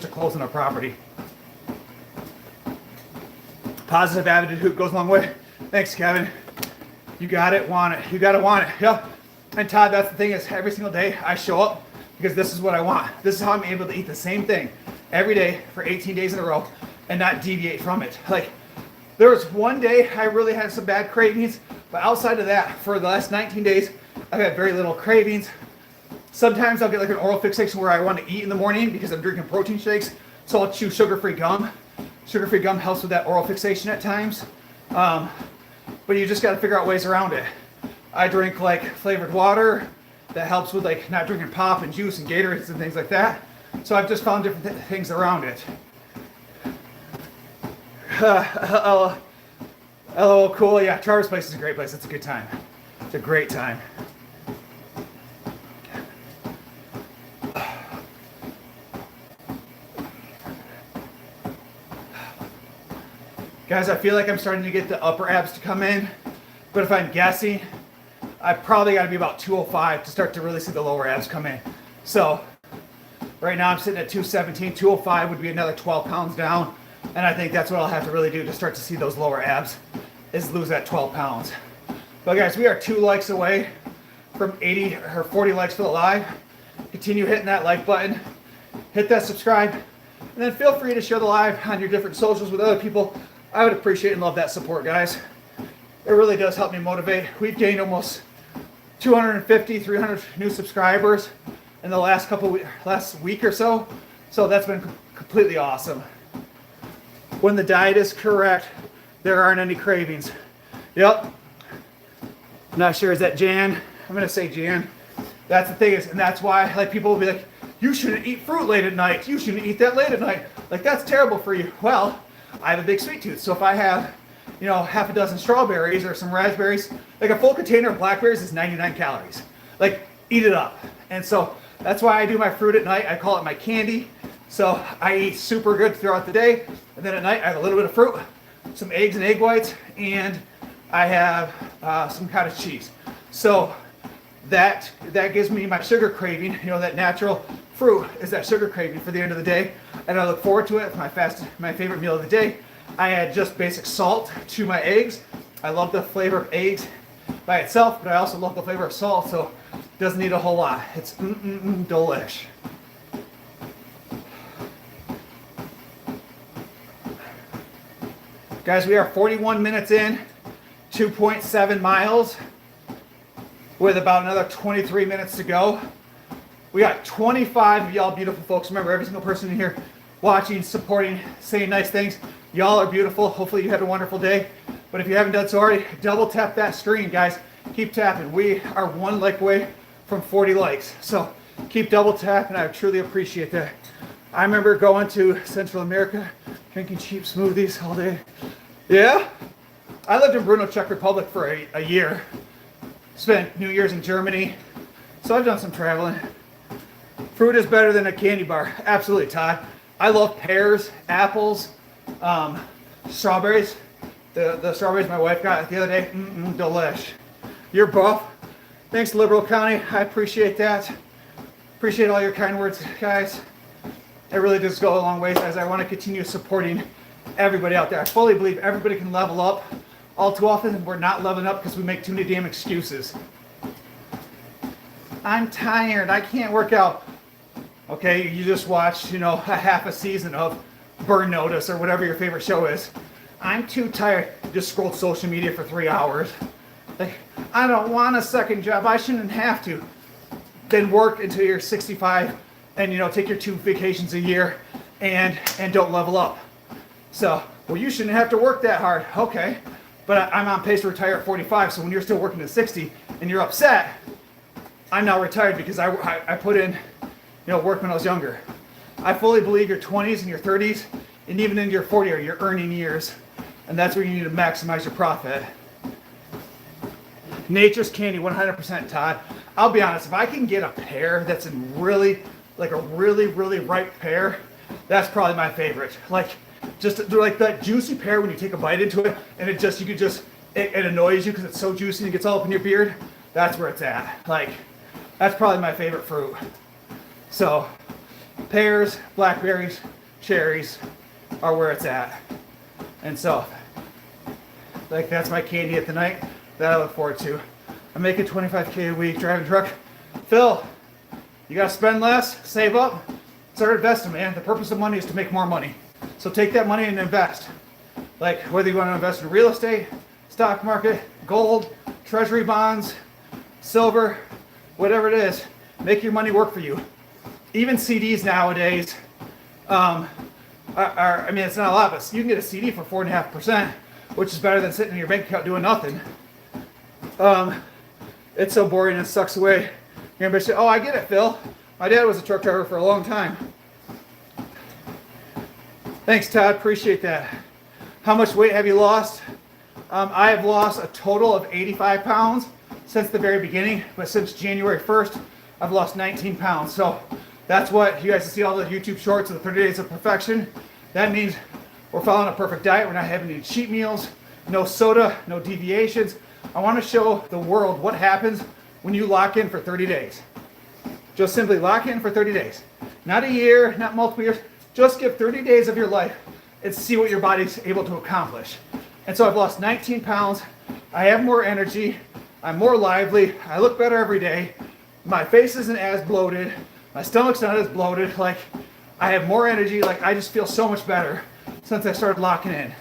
to close on a property. Positive attitude goes a long way. Thanks, Kevin. You got it, want it. You gotta want it. Yeah. And Todd, that's the thing is every single day I show up because this is what I want. This is how I'm able to eat the same thing every day for 18 days in a row and not deviate from it. Like, there was one day I really had some bad cravings, but outside of that, for the last 19 days, I've had very little cravings. Sometimes I'll get like an oral fixation where I want to eat in the morning because I'm drinking protein shakes, so I'll chew sugar-free gum. Sugar-free gum helps with that oral fixation at times. But you just got to figure out ways around it. I drink like flavored water that helps with like not drinking pop and juice and Gatorades and things like that. So I've just found different things around it. LOL, cool. Yeah, Traverse Place is a great place. It's a good time. It's a great time. Guys, I feel like I'm starting to get the upper abs to come in, but if I'm guessing, I probably got to be about 205 to start to really see the lower abs come in. So right now I'm sitting at 217. 205 would be another 12 pounds down, and I think that's what I'll have to really do to start to see those lower abs, is lose that 12 pounds. But guys, we are 2 likes away from 80 or 40 likes for the live. Continue hitting that like button, hit that subscribe, and then feel free to share the live on your different socials with other people. I would appreciate and love that support, guys. It really does help me motivate. We've gained almost 250, 300 new subscribers in the last week or so. So that's been completely awesome. When the diet is correct, there aren't any cravings. Yep. I'm not sure, is that Jan? I'm gonna say Jan. That's the thing is, and that's why like people will be like, you shouldn't eat fruit late at night. You shouldn't eat that late at night. Like, that's terrible for you. Well, I have a big sweet tooth. So if I have, you know, half a dozen strawberries or some raspberries, like a full container of blackberries is 99 calories. Like, eat it up. And so that's why I do my fruit at night. I call it my candy. So I eat super good throughout the day. And then at night I have a little bit of fruit, some eggs and egg whites, and I have some cottage cheese. So that gives me my sugar craving. You know, that natural fruit is that sugar craving for the end of the day. And I look forward to it. My favorite meal of the day. I add just basic salt to my eggs. I love the flavor of eggs by itself, but I also love the flavor of salt, so it doesn't need a whole lot. It's delish. Guys, we are 41 minutes in, 2.7 miles, with about another 23 minutes to go. We got 25 of y'all beautiful folks. Remember, every single person in here watching, supporting, saying nice things. Y'all are beautiful. Hopefully you had a wonderful day. But if you haven't done so already, double tap that screen, guys. Keep tapping. We are one like away from 40 likes. So keep double tapping. I truly appreciate that. I remember going to Central America, drinking cheap smoothies all day. Yeah? I lived in Brno, Czech Republic for a year. Spent New Year's in Germany. So I've done some traveling. Fruit is better than a candy bar. Absolutely, Todd. I love pears, apples, strawberries. The strawberries my wife got the other day, delish. You're buff. Thanks, Liberal County. I appreciate that. Appreciate all your kind words, guys. It really does go a long way as I want to continue supporting everybody out there. I fully believe everybody can level up. All too often, we're not leveling up because we make too many damn excuses. I'm tired. I can't work out. Okay, you just watched, you know, a half a season of Burn Notice or whatever your favorite show is. I'm too tired. Just scrolled social media for 3 hours. Like, I don't want a second job. I shouldn't have to. Then work until you're 65 and, you know, take your 2 vacations a year and don't level up. So, well, you shouldn't have to work that hard. Okay, but I'm on pace to retire at 45. So when you're still working at 60 and you're upset, I'm now retired because I put in, you know, work when I was younger. I fully believe your 20s and your 30s and even into your 40s are your earning years. And that's where you need to maximize your profit. Nature's candy, 100%, Todd. I'll be honest, if I can get a pear that's in really, like a really ripe pear, that's probably my favorite. Like, just like that juicy pear when you take a bite into it and it annoys you because it's so juicy and it gets all up in your beard. That's where it's at. Like, that's probably my favorite fruit. So, pears, blackberries, cherries are where it's at. And so, like, that's my candy at the night that I look forward to. I'm making $25K a week driving a truck. Phil, you gotta spend less, save up, start investing, man. The purpose of money is to make more money. So take that money and invest. Like, whether you want to invest in real estate, stock market, gold, treasury bonds, silver, whatever it is, make your money work for you. Even CDs nowadays I mean, it's not a lot, but you can get a CD for 4.5%, which is better than sitting in your bank account doing nothing. It's so boring and it sucks away. You're gonna say, oh, I get it, Phil. My dad was a truck driver for a long time. Thanks, Todd. Appreciate that. How much weight have you lost? I have lost a total of 85 pounds since the very beginning, but since January 1st, I've lost 19 pounds. So that's what you guys see all the YouTube shorts of the 30 Days of Perfection. That means we're following a perfect diet. We're not having any cheat meals, no soda, no deviations. I want to show the world what happens when you lock in for 30 days. Just simply lock in for 30 days. Not a year, not multiple years. Just give 30 days of your life and see what your body's able to accomplish. And so I've lost 19 pounds. I have more energy. I'm more lively. I look better every day. My face isn't as bloated. My stomach's not as bloated. Like, I have more energy. Like, I just feel so much better since I started locking in.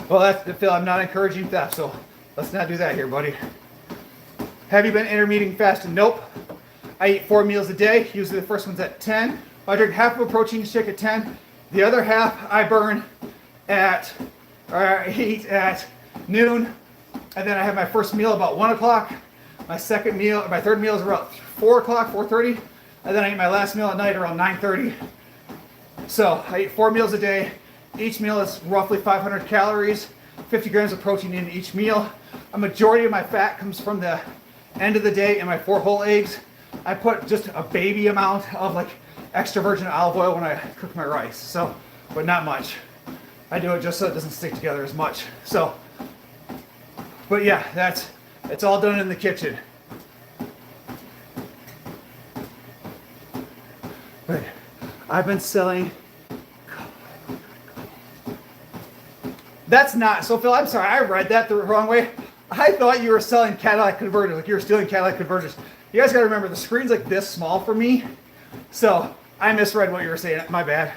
Well, that's Phil. I'm not encouraging theft, so let's not do that here, buddy. Have you been intermittent fasting? Nope. I eat 4 meals a day. Usually the first one's at 10. I drink half of a protein shake at 10. The other half I burn at, or I eat at noon. And then I have my first meal about 1 o'clock. My third meal is about 4 o'clock, 4:30, and then I eat my last meal at night around 9:30. So I eat 4 meals a day. Each meal is roughly 500 calories, 50 grams of protein in each meal. A majority of my fat comes from the end of the day in my 4 whole eggs. I put just a baby amount of like extra virgin olive oil when I cook my rice, so, but not much. I do it just so it doesn't stick together as much. So, but yeah, it's all done in the kitchen. But I've been selling. That's not, so Phil, I'm sorry, I read that the wrong way. I thought you were selling catalytic converters, like you were stealing catalytic converters. You guys gotta remember, the screen's like this small for me, so I misread what you were saying, my bad.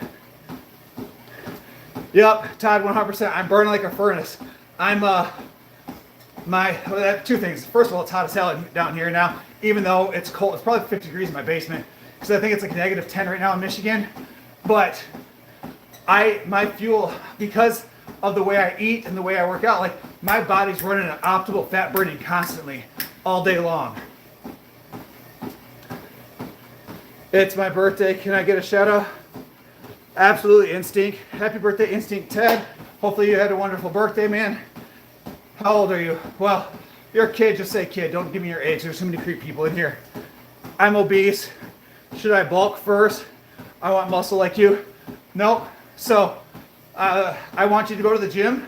Yep, Todd, 100%, I'm burning like a furnace. I'm, two things. First of all, it's hot as hell down here now, even though it's cold. It's probably 50 degrees in my basement, because I think it's like negative 10 right now in Michigan. But my fuel, because of the way I eat and the way I work out, like my body's running an optimal fat burning constantly all day long. It's my birthday. Can I get a shout out? Absolutely, Instinct. Happy birthday, Instinct Ted. Hopefully you had a wonderful birthday, man. How old are you? Well, you're a kid, just say kid. Don't give me your age. There's so many creep people in here. I'm obese. Should I bulk first? I want muscle like you. Nope. So, I want you to go to the gym.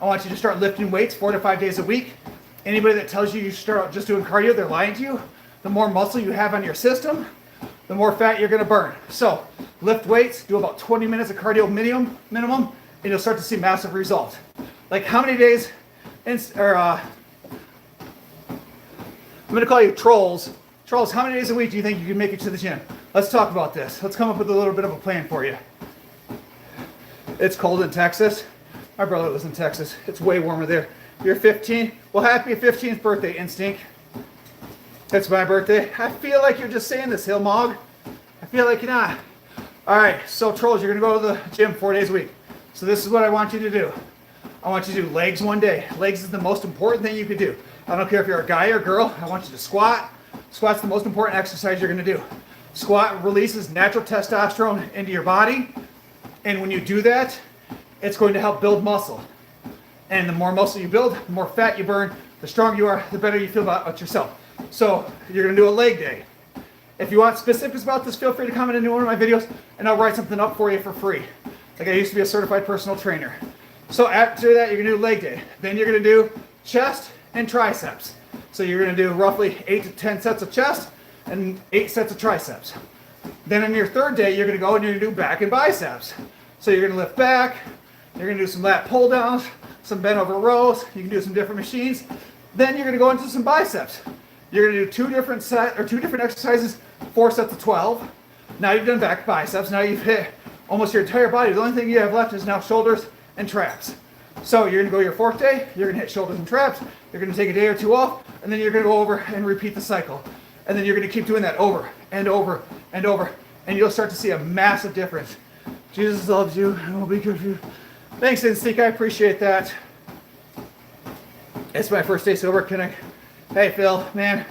I want you to start lifting weights 4 to 5 days a week. Anybody that tells you you start just doing cardio, they're lying to you. The more muscle you have on your system, the more fat you're going to burn. So lift weights, do about 20 minutes of cardio minimum, and you'll start to see massive results. Like how many days, I'm going to call you trolls. Trolls, how many days a week do you think you can make it to the gym? Let's talk about this. Let's come up with a little bit of a plan for you. It's cold in Texas. My brother lives in Texas. It's way warmer there. You're 15. Well, happy 15th birthday, Instinct. It's my birthday. I feel like you're just saying this, Hillmog. I feel like you're not. All right, so trolls, you're going to go to the gym 4 days a week. So this is what I want you to do. I want you to do legs one day. Legs is the most important thing you can do. I don't care if you're a guy or a girl. I want you to squat. Squat's the most important exercise you're going to do. Squat releases natural testosterone into your body. And when you do that, it's going to help build muscle. And the more muscle you build, the more fat you burn, the stronger you are, the better you feel about yourself. So you're going to do a leg day. If you want specifics about this, feel free to comment into one of my videos and I'll write something up for you for free. Like I used to be a certified personal trainer. So after that, you're going to do leg day. Then you're going to do chest and triceps. So you're going to do roughly 8 to 10 sets of chest and 8 sets of triceps. Then on your third day, you're going to go and you're going to do back and biceps. So you're going to lift back, you're going to do some lat pull downs, some bent over rows, you can do some different machines. Then you're going to go into some biceps. You're going to do two different exercises, 4 sets of 12. Now you've done back biceps, now you've hit almost your entire body. The only thing you have left is now shoulders and traps. So you're going to go your 4th day, you're going to hit shoulders and traps, you're going to take a day or 2 off, and then you're going to go over and repeat the cycle. And then you're going to keep doing that over and over and over, and you'll start to see a massive difference. Jesus loves you and will be good for you. Thanks, Instinct. I appreciate that. It's my first day sober. Hey, Phil, man,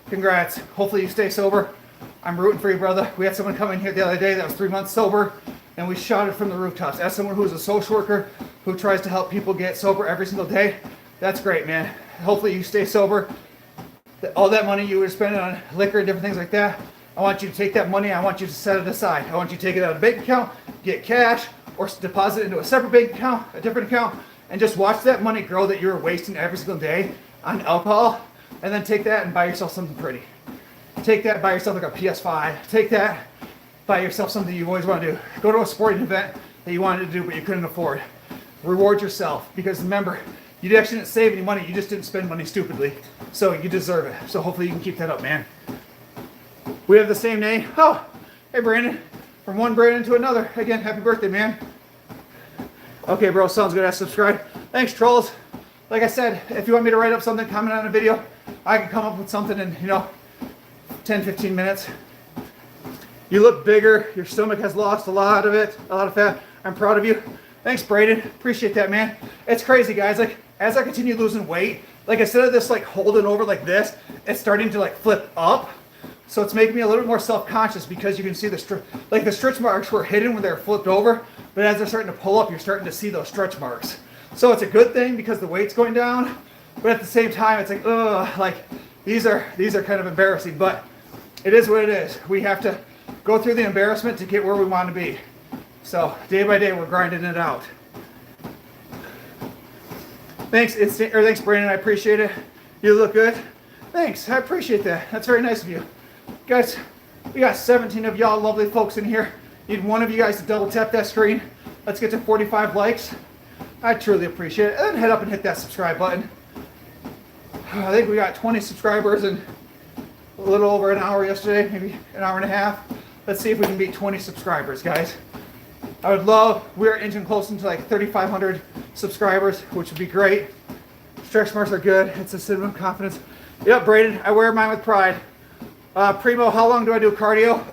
congrats. Hopefully you stay sober. I'm rooting for you, brother. We had someone come in here the other day that was 3 months sober, and we shouted from the rooftops. As someone who's a social worker who tries to help people get sober every single day, that's great, man. Hopefully you stay sober. All that money you were spending on liquor and different things like that, I want you to take that money, I want you to set it aside. I want you to take it out of a bank account, get cash, or deposit it into a separate bank account, a different account, and just watch that money grow that you're wasting every single day on alcohol, and then take that and buy yourself something pretty. Take that, buy yourself like a PS5. Take that, buy yourself something you always want to do. Go to a sporting event that you wanted to do but you couldn't afford. Reward yourself, because remember, you actually didn't save any money, you just didn't spend money stupidly. So you deserve it. So hopefully you can keep that up, man. We have the same name. Oh, hey Brandon. From one Brandon to another. Again, happy birthday, man. Okay, bro, sounds good. I subscribe. Thanks, trolls. Like I said, if you want me to write up something, comment on a video, I can come up with something in, 10, 15 minutes. You look bigger. Your stomach has lost a lot of it, a lot of fat. I'm proud of you. Thanks, Braden. Appreciate that, man. It's crazy, guys. Like, as I continue losing weight, like instead of this like holding over like this, it's starting to like flip up. So it's making me a little bit more self-conscious because you can see the stretch marks were hidden when they're flipped over, but as they're starting to pull up, you're starting to see those stretch marks. So it's a good thing because the weight's going down, but at the same time, it's like, ugh, like these are kind of embarrassing, but it is what it is. We have to go through the embarrassment to get where we want to be. So day by day, we're grinding it out. Thanks, thanks, Brandon. I appreciate it. You look good. Thanks. I appreciate that. That's very nice of you. Guys, we got 17 of y'all lovely folks in here. Need one of you guys to double tap that screen. Let's get to 45 likes. I truly appreciate it. And then head up and hit that subscribe button. I think we got 20 subscribers in a little over an hour yesterday, maybe an hour and a half. Let's see if we can beat 20 subscribers, guys. I would love, we're inching close into like 3,500 subscribers, which would be great. Stretch marks are good. It's a symptom of confidence. Yep, Braden, I wear mine with pride. Primo, how long do I do cardio?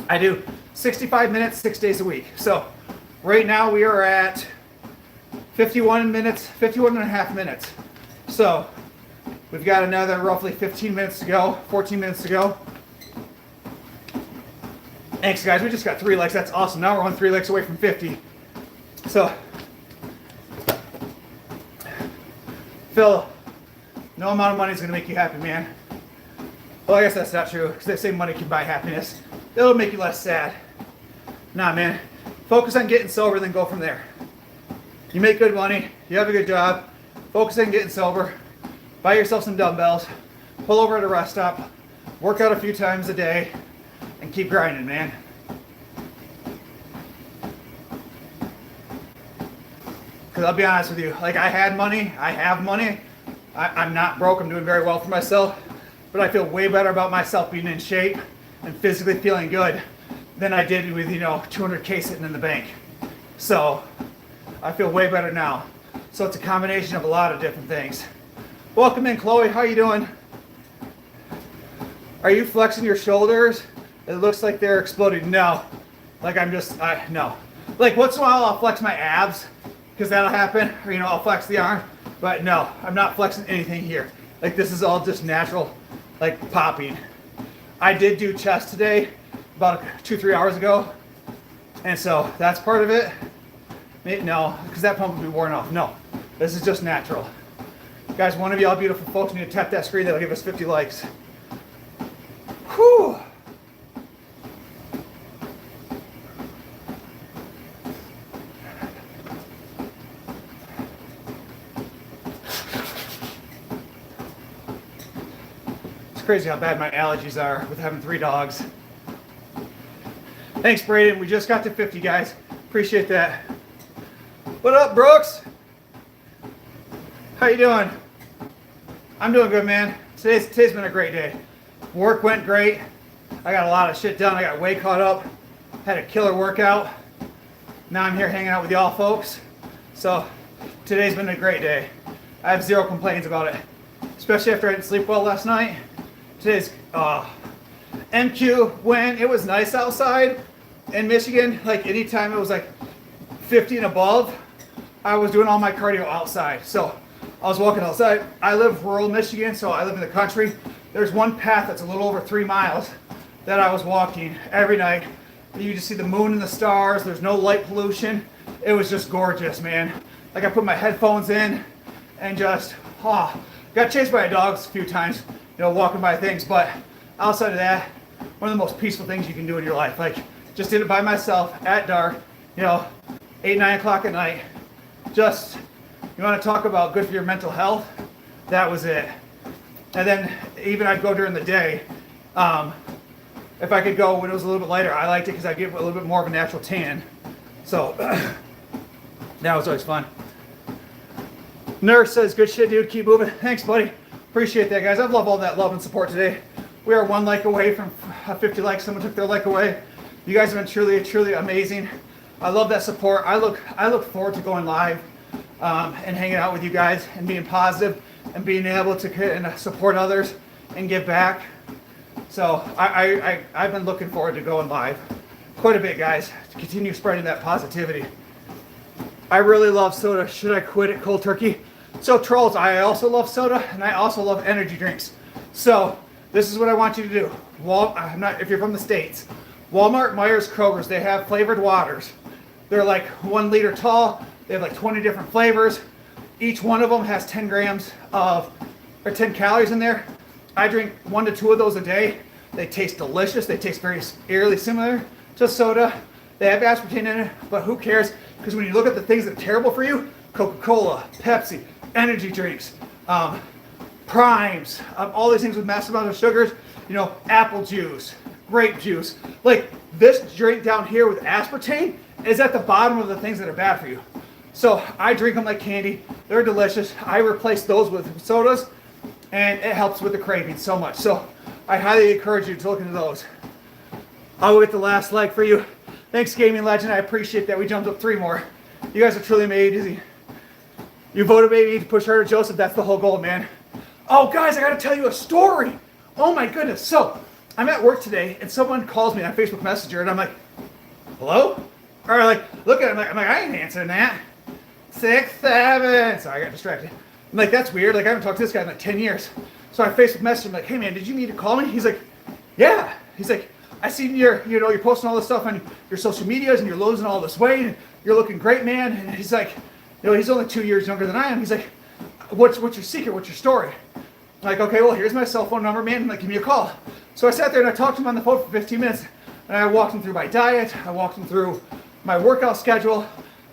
I do 65 minutes, 6 days a week. So right now we are at 51 minutes, 51 and a half minutes. So we've got another roughly 15 minutes to go, 14 minutes to go. Thanks, guys. We just got 3 likes. That's awesome. Now we're on 3 likes away from 50. So, Phil, no amount of money is going to make you happy, man. Well, I guess that's not true, because they say money can buy happiness. It'll make you less sad. Nah, man. Focus on getting sober, then go from there. You make good money. You have a good job. Focus on getting sober. Buy yourself some dumbbells. Pull over at a rest stop. Work out a few times a day. And keep grinding, man. Because I'll be honest with you, like I have money. I'm not broke. I'm doing very well for myself. But I feel way better about myself being in shape and physically feeling good than I did with, 200K sitting in the bank. So I feel way better now. So it's a combination of a lot of different things. Welcome in, Chloe. How you doing? Are you flexing your shoulders? It looks like they're exploding. No. Like no. Like once in a while I'll flex my abs because that'll happen. Or, I'll flex the arm. But no, I'm not flexing anything here. Like this is all just natural, like popping. I did do chest today about 2-3 hours ago. And so that's part of it. No, because that pump would be worn off. No, this is just natural. Guys, one of y'all beautiful folks need to tap that screen. That'll give us 50 likes. Whew. It's crazy how bad my allergies are with having 3 dogs. Thanks, Braden. We just got to 50, guys. Appreciate that. What up, Brooks? How you doing? I'm doing good, man. Today's been a great day. Work went great. I got a lot of shit done. I got way caught up. Had a killer workout. Now I'm here hanging out with y'all folks. So today's been a great day. I have 0 complaints about it. Especially after I didn't sleep well last night. Today's MQ, when it was nice outside in Michigan, like anytime it was like 50 and above, I was doing all my cardio outside. So I was walking outside. I live rural Michigan, so I live in the country. There's one path that's a little over 3 miles that I was walking every night. You just see the moon and the stars. There's no light pollution. It was just gorgeous, man. Like I put my headphones in and just, got chased by dogs a few times, walking by things. But outside of that, one of the most peaceful things you can do in your life. Like just did it by myself at dark, 8, 9 o'clock at night. Just, you want to talk about good for your mental health? That was it. And then even I'd go during the day. If I could go when it was a little bit lighter, I liked it because I get a little bit more of a natural tan. So that was always fun. Nurse says, good shit, dude. Keep moving. Thanks, buddy. Appreciate that, guys. I love all that love and support today. We are 1 like away from 50 likes. Someone took their like away. You guys have been truly, truly amazing. I love that support. I look forward to going live and hanging out with you guys and being positive and being able to support others and give back. So I've been looking forward to going live quite a bit, guys, to continue spreading that positivity. I really love soda. Should I quit it cold turkey? So trolls, I also love soda and I also love energy drinks. So This is what I want you to do. If you're from the States, Walmart, Myers, Kroger's, they have flavored waters. They're like 1 liter tall. They have like 20 different flavors. Each one of them has 10 grams or 10 calories in there. I drink 1 to 2 of those a day. They taste delicious. They taste very eerily similar to soda. They have aspartame in it, but who cares? Because when you look at the things that are terrible for you, Coca-Cola, Pepsi, energy drinks, primes, all these things with massive amounts of sugars, apple juice, grape juice. Like this drink down here with aspartame is at the bottom of the things that are bad for you. So I drink them like candy. They're delicious. I replace those with sodas, and it helps with the craving so much. So I highly encourage you to look into those. I'll get the last like for you. Thanks, Gaming Legend. I appreciate that. We jumped up 3 more. You guys are truly amazing. You voted me to push harder, Joseph. That's the whole goal, man. Oh, guys, I got to tell you a story. Oh, my goodness. So I'm at work today, and someone calls me on Facebook Messenger, and I'm like, hello? Or like, look at it. I'm like, I ain't answering that. 6, 7. Sorry, I got distracted. I'm like, that's weird. Like, I haven't talked to this guy in like 10 years. So I Facebook message him like, hey, man, did you need to call me? He's like, yeah. He's like, I seen you're posting all this stuff on your social medias, and you're losing all this weight, and you're looking great, man. And he's like, he's only 2 years younger than I am. He's like, what's your secret? What's your story? I'm like, okay, well, here's my cell phone number, man. Like, give me a call. So I sat there and I talked to him on the phone for 15 minutes, and I walked him through my diet. I walked him through my workout schedule.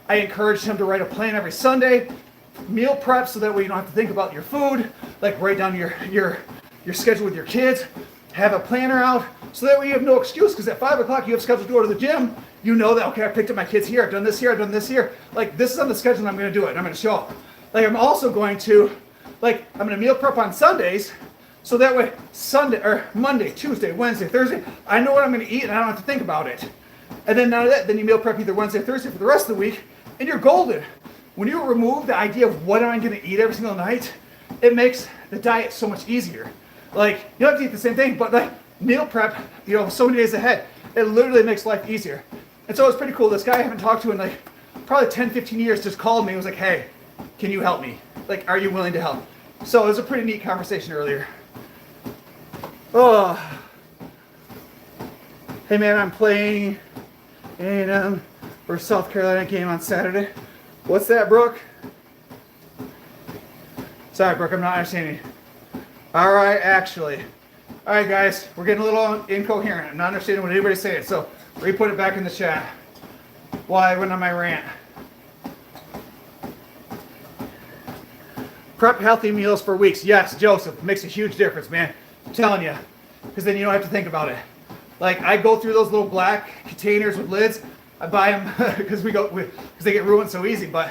I encouraged him to write a plan every Sunday, meal prep, so that way you don't have to think about your food. Like, write down your schedule with your kids. Have a planner out, so that way you have no excuse, because at 5 o'clock you have scheduled to go to the gym. You know that, okay, I picked up my kids here, I've done this here, I've done this here. Like, this is on the schedule, and I'm going to do it, and I'm going to show up. Like, I'm also going to, I'm going to meal prep on Sundays, so that way Sunday, or Monday, Tuesday, Wednesday, Thursday, I know what I'm going to eat, and I don't have to think about it. And then none of that, then you meal prep either Wednesday or Thursday for the rest of the week, and you're golden. When you remove the idea of what am I going to eat every single night, it makes the diet so much easier. Like, you don't have to eat the same thing, but like meal prep, so many days ahead, it literally makes life easier. And so it's pretty cool. This guy I haven't talked to in like probably 10, 15 years just called me and was like, hey, can you help me? Like, are you willing to help? So it was a pretty neat conversation earlier. Oh. Hey man, I'm playing A&M for South Carolina game on Saturday. What's that, Brooke? Sorry, Brooke, I'm not understanding. All right, actually. All right, guys, we're getting a little incoherent. I'm not understanding what anybody's saying, so re-put it back in the chat while I went on my rant. Prep healthy meals for weeks. Yes, Joseph, makes a huge difference, man. I'm telling you, because then you don't have to think about it. Like, I go through those little black containers with lids. I buy them because they get ruined so easy, but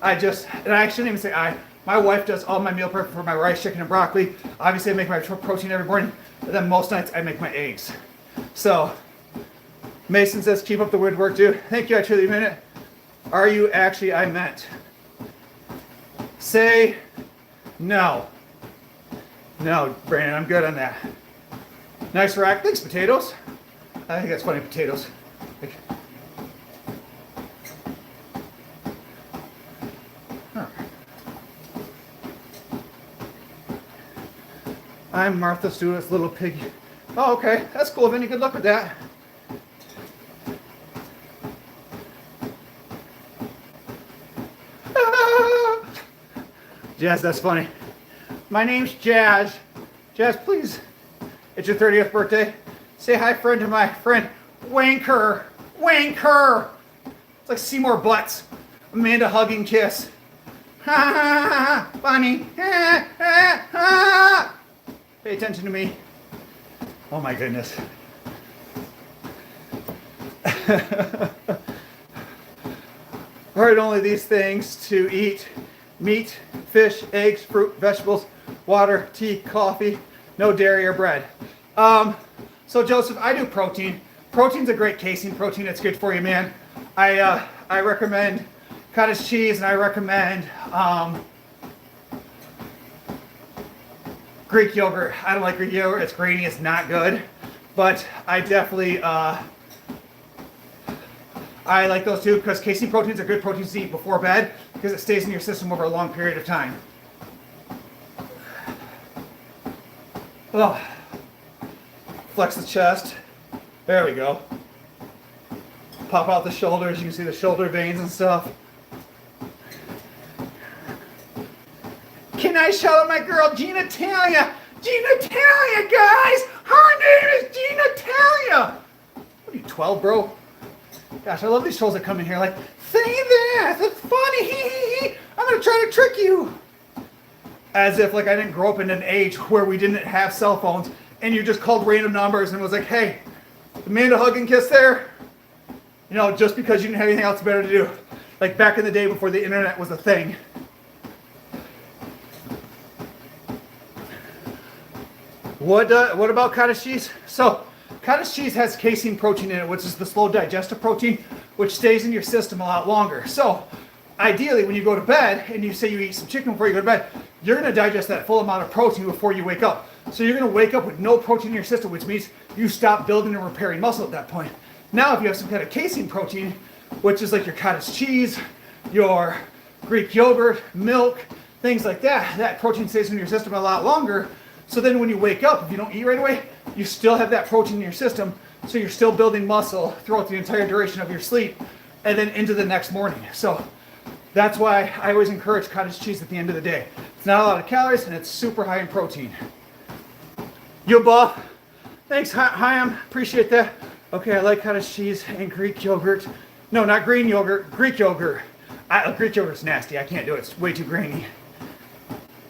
I shouldn't even say I. My wife does all my meal prep for my rice, chicken, and broccoli. Obviously, I make my protein every morning, but then most nights I make my eggs. So, Mason says, keep up the good work, dude. Thank you, I truly meant it. Are you actually, I meant. Say no. No, Brandon, I'm good on that. Nice rack. Thanks, potatoes. I think that's funny, potatoes. I'm Martha Stewart's little piggy. Oh, okay. That's cool, Vinny. Good luck with that. Jazz, that's funny. My name's Jazz. Jazz, please. It's your 30th birthday. Say hi, friend, to my friend, Wanker. Wanker. It's like Seymour Butts. Amanda hugging kiss. Ha ha ha. Funny. Ha ha ha. Pay attention to me. Oh my goodness. Alright, only these things to eat: meat, fish, eggs, fruit, vegetables, water, tea, coffee, no dairy or bread. So Joseph, I do protein. Protein's a great casein protein. It's good for you, man. I recommend cottage cheese, and I recommend Greek yogurt. I don't like Greek yogurt. It's grainy. It's not good. But I definitely, I like those too, because casein proteins are good proteins to eat before bed, because it stays in your system over a long period of time. Oh, flex the chest. There we go. Pop out the shoulders. You can see the shoulder veins and stuff. Can I shout out my girl, Gina Talia? Gina Talia, guys! Her name is Gina Talia! What are you, 12, bro? Gosh, I love these trolls that come in here like, say this, it's funny, hee hee hee. I'm gonna try to trick you. As if like I didn't grow up in an age where we didn't have cell phones and you just called random numbers and was like, hey, Amanda hug and kiss there? You know, just because you didn't have anything else better to do. Like back in the day before the internet was a thing. What about cottage cheese? So, cottage cheese has casein protein in it, which is the slow digestive protein, which stays in your system a lot longer. So, ideally, when you go to bed and you say you eat some chicken before you go to bed, you're going to digest that full amount of protein before you wake up. So you're going to wake up with no protein in your system, which means you stop building and repairing muscle at that point. Now, if you have some kind of casein protein, which is like your cottage cheese, your Greek yogurt, milk, things like that, that protein stays in your system a lot longer. So then when you wake up, if you don't eat right away, you still have that protein in your system. So you're still building muscle throughout the entire duration of your sleep and then into the next morning. So that's why I always encourage cottage cheese at the end of the day. It's not a lot of calories and it's super high in protein. Yo, Buff. Thanks, Hyam. Appreciate that. Okay, I like cottage cheese and Greek yogurt. No, not green yogurt, Greek yogurt. Greek yogurt's nasty. I can't do it. It's way too grainy.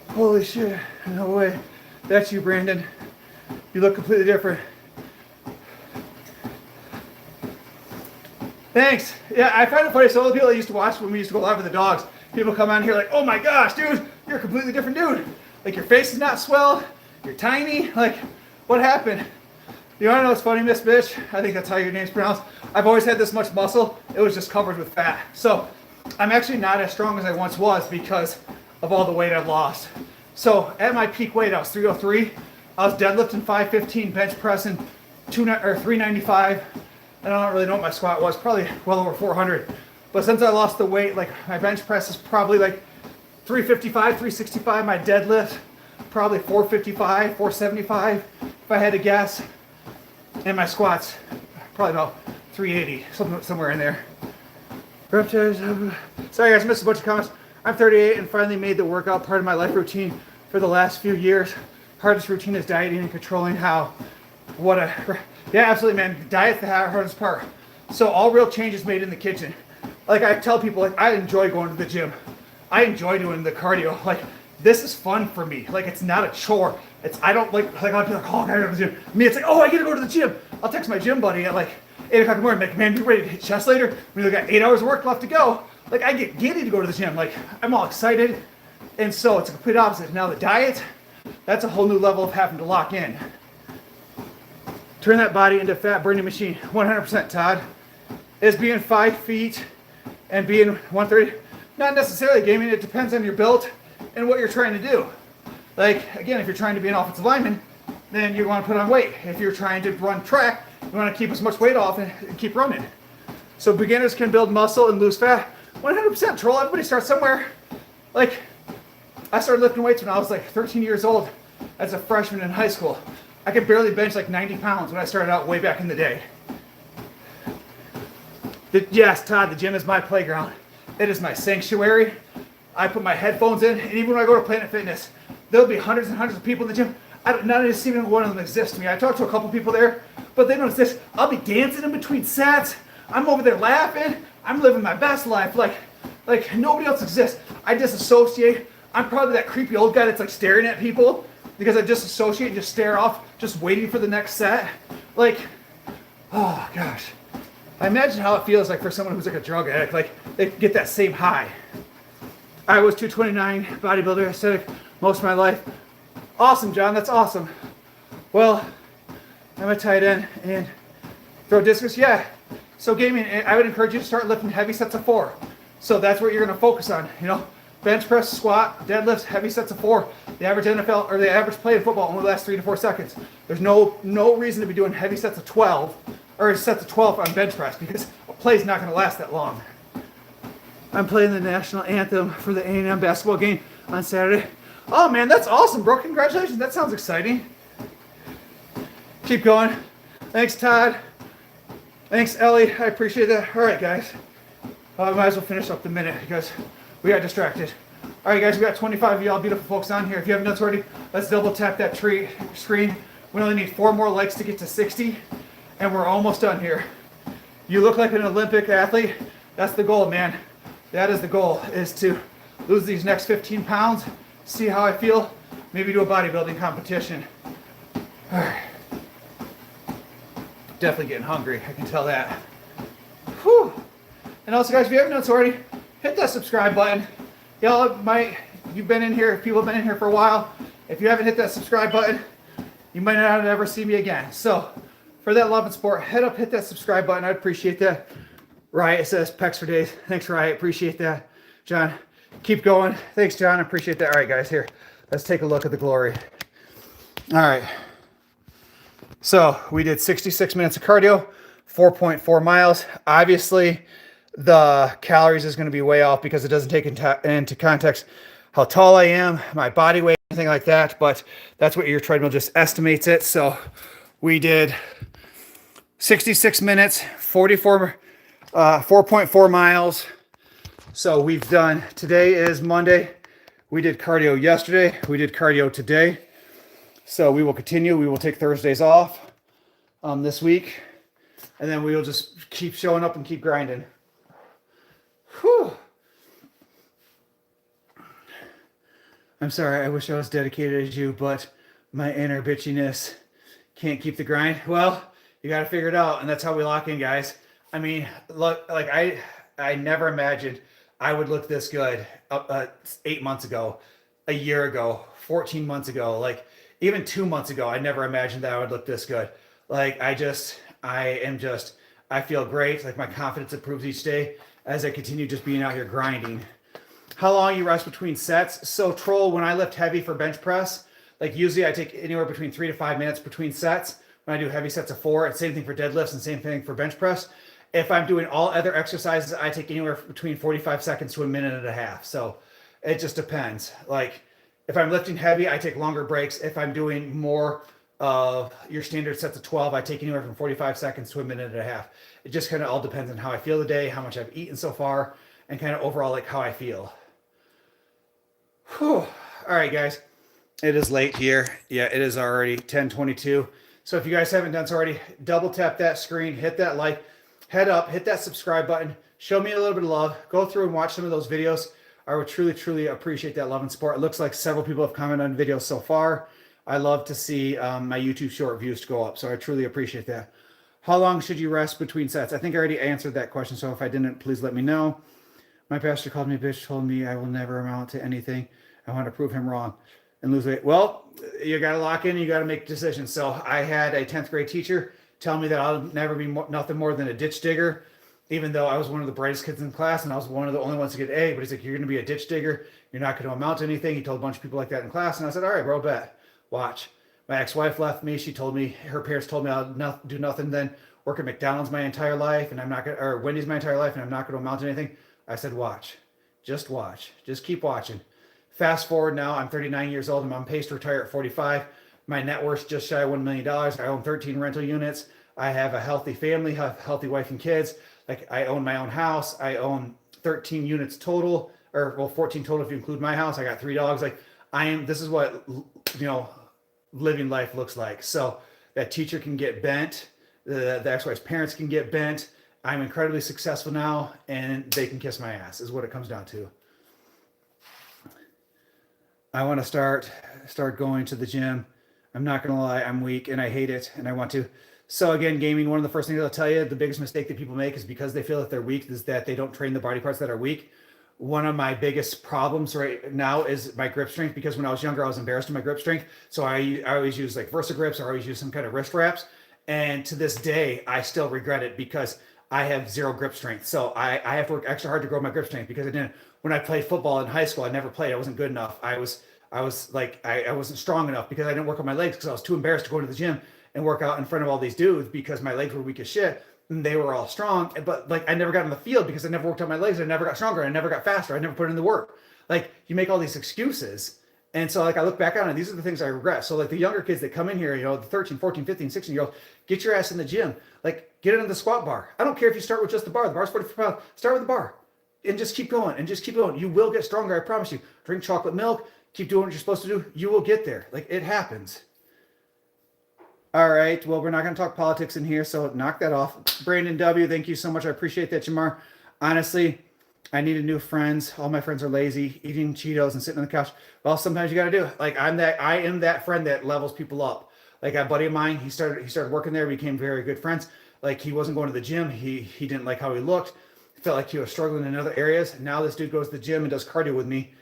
Holy shit. No way. That's you, Brandon. You look completely different. Thanks. Yeah, I find it funny. So all the people I used to watch when we used to go live with the dogs, people come on here like, oh my gosh, dude, you're a completely different dude. Like your face is not swell. You're tiny. Like, what happened? You want to know what's funny, Miss Bitch? I think that's how your name's pronounced. I've always had this much muscle. It was just covered with fat. So I'm actually not as strong as I once was because of all the weight I've lost. So at my peak weight, I was 303. I was deadlifting 515, bench pressing 395. And I don't really know what my squat was, probably well over 400. But since I lost the weight, like my bench press is probably like 355, 365. My deadlift, probably 455, 475, if I had to guess. And my squats, probably about 380, somewhere in there. Sorry guys, I missed a bunch of comments. I'm 38 and finally made the workout part of my life routine for the last few years. Hardest routine is dieting and controlling how. Yeah, absolutely, man. Diet's the hardest part. So all real change is made in the kitchen. Like I tell people, like I enjoy going to the gym. I enjoy doing the cardio. Like this is fun for me. Like it's not a chore. I don't like I'll be like, oh, I gotta go to the gym. Me, it's like, oh, I gotta go to the gym. I'll text my gym buddy at like 8 o'clock in the morning, like, man, be ready to hit chest later. We only got 8 hours of work left to go. Like I get giddy to go to the gym. Like I'm all excited. And so it's a complete opposite. Now the diet, that's a whole new level of having to lock in. Turn that body into a fat burning machine. 100%, Todd. Is being 5 feet and being 130, not necessarily gaming. It depends on your build and what you're trying to do. Like, again, if you're trying to be an offensive lineman, then you want to put on weight. If you're trying to run track, you want to keep as much weight off and keep running. So beginners can build muscle and lose fat. 100%, troll. Everybody starts somewhere. Like, I started lifting weights when I was like 13 years old as a freshman in high school. I could barely bench like 90 pounds when I started out way back in the day. Yes, Todd, the gym is my playground. It is my sanctuary. I put my headphones in, and even when I go to Planet Fitness, there'll be hundreds and hundreds of people in the gym. Not a single one of them exists to me. I talked to a couple people there, but they don't exist. I'll be dancing in between sets. I'm over there laughing. I'm living my best life. Like nobody else exists. I disassociate. I'm probably that creepy old guy that's like staring at people because I disassociate and just stare off, just waiting for the next set. Like, oh gosh. I imagine how it feels like for someone who's like a drug addict. Like they get that same high. I was 229, bodybuilder, aesthetic, most of my life. Awesome, John, that's awesome. Well, I'm a tight end and throw discus, yeah. So gaming, I would encourage you to start lifting heavy sets of 4. So that's what you're gonna focus on, you know? Bench press, squat, deadlifts, heavy sets of 4. The average NFL, or the average play in football only lasts 3 to 4 seconds. There's no reason to be doing heavy sets of 12, or sets of 12 on bench press because a play's not gonna last that long. I'm playing the national anthem for the A&M basketball game on Saturday. Oh man, that's awesome, bro. Congratulations. That sounds exciting. Keep going. Thanks, Todd. Thanks, Ellie. I appreciate that. All right, guys. I might as well finish up the minute because we got distracted. All right, guys, we got 25 of y'all beautiful folks on here. If you haven't done so already, let's double tap that screen. We only need 4 more likes to get to 60, and we're almost done here. You look like an Olympic athlete. That's the goal, man. That is the goal, is to lose these next 15 pounds, see how I feel, maybe do a bodybuilding competition. All right. Definitely getting hungry, I can tell that. Whew. And also, guys, if you haven't done so already, hit that subscribe button. Y'all you've been in here, people have been in here for a while. If you haven't hit that subscribe button, you might not ever see me again. So, for that love and support, hit that subscribe button. I'd appreciate that. Riot says, pecs for days. Thanks, Riot. Appreciate that. John, keep going. Thanks, John. I appreciate that. All right, guys, here. Let's take a look at the glory. All right. So, we did 66 minutes of cardio, 4.4 miles. Obviously, the calories is going to be way off because it doesn't take into context how tall I am, my body weight, anything like that. But that's what your treadmill just estimates it. So, we did 66 minutes, 4.4 miles. So we've done, today is Monday. We did cardio yesterday. We did cardio today. So we will continue. We will take Thursdays off this week. And then we will just keep showing up and keep grinding. Whew. I'm sorry. I wish I was dedicated as you, but my inner bitchiness can't keep the grind. Well, you got to figure it out. And that's how we lock in, guys. I mean, look, like I never imagined I would look this good 8 months ago, a year ago, 14 months ago, like even 2 months ago. I never imagined that I would look this good. Like I feel great. Like my confidence improves each day as I continue just being out here grinding. How long you rest between sets? So Troll, when I lift heavy for bench press, like usually I take anywhere between 3 to 5 minutes between sets. When I do heavy sets of 4, it's same thing for deadlifts and same thing for bench press. If I'm doing all other exercises, I take anywhere between 45 seconds to a minute and a half. So it just depends. Like if I'm lifting heavy, I take longer breaks. If I'm doing more of your standard sets of 12, I take anywhere from 45 seconds to a minute and a half. It just kind of all depends on how I feel the day, how much I've eaten so far, and kind of overall like how I feel. Whew. All right, guys. It is late here. Yeah, it is already 10:22. So if you guys haven't done so already, double tap that screen, hit that like, head up, hit that subscribe button, show me a little bit of love, go through and watch some of those videos. I would truly, truly appreciate that love and support. It looks like several people have commented on videos so far. I love to see my YouTube short views go up, so I truly appreciate that. How long should you rest between sets? I think I already answered that question, so if I didn't, please let me know. My pastor called me a bitch, told me I will never amount to anything. I want to prove him wrong and lose weight. Well, you got to lock in, you got to make decisions. So I had a 10th grade teacher tell me that I'll never be nothing more than a ditch digger, even though I was one of the brightest kids in class and I was one of the only ones to get an A. But he's like, you're going to be a ditch digger. You're not going to amount to anything. He told a bunch of people like that in class. And I said, all right, bro, bet. Watch. My ex-wife left me. She told me, her parents told me I'll do nothing then work at McDonald's my entire life and I'm not going to, or Wendy's my entire life and I'm not going to amount to anything. I said, watch. Just watch. Just keep watching. Fast forward now, I'm 39 years old. I'm on pace to retire at 45. My net worth just shy of $1 million. I own 13 rental units. I have a healthy family, have a healthy wife and kids. Like I own my own house. I own 13 units total, or well, 14 total if you include my house. I got 3 dogs. Like this is what, living life looks like. So that teacher can get bent. The ex-wife's parents can get bent. I'm incredibly successful now and they can kiss my ass is what it comes down to. I want to start going to the gym. I'm not going to lie. I'm weak and I hate it and I want to. So again, gaming, one of the first things I'll tell you, the biggest mistake that people make is because they feel that they're weak is that they don't train the body parts that are weak. One of my biggest problems right now is my grip strength, because when I was younger, I was embarrassed of my grip strength. So I always use like Versa grips or I always use some kind of wrist wraps. And to this day, I still regret it because I have zero grip strength. So I have to work extra hard to grow my grip strength because I didn't. When I played football in high school, I never played. I wasn't good enough. I wasn't strong enough because I didn't work on my legs because I was too embarrassed to go to the gym and work out in front of all these dudes because my legs were weak as shit and they were all strong. But like I never got in the field because I never worked on my legs. I never got stronger. I never got faster. I never put in the work. Like you make all these excuses And so like I look back on it, these are the things I regret. So like the younger kids that come in here, the 13, 14, 15, 16 year olds, get your ass in the gym. Like get into the squat bar. I don't care if you start with just the bar. The bar's 45 pounds. Start with the bar and just keep going and just keep going. You will get stronger. I promise you. Drink chocolate milk. Keep doing what you're supposed to do. You will get there. Like it happens. All right. Well, we're not going to talk politics in here, so knock that off. Brandon W., thank you so much. I appreciate that, Jamar. Honestly, I needed new friends. All my friends are lazy, eating Cheetos and sitting on the couch. Well, sometimes you got to do it. Like I am that friend that levels people up. Like a buddy of mine, he started working there, became very good friends. Like he wasn't going to the gym. He didn't like how he looked. Felt like he was struggling in other areas. Now this dude goes to the gym and does cardio with me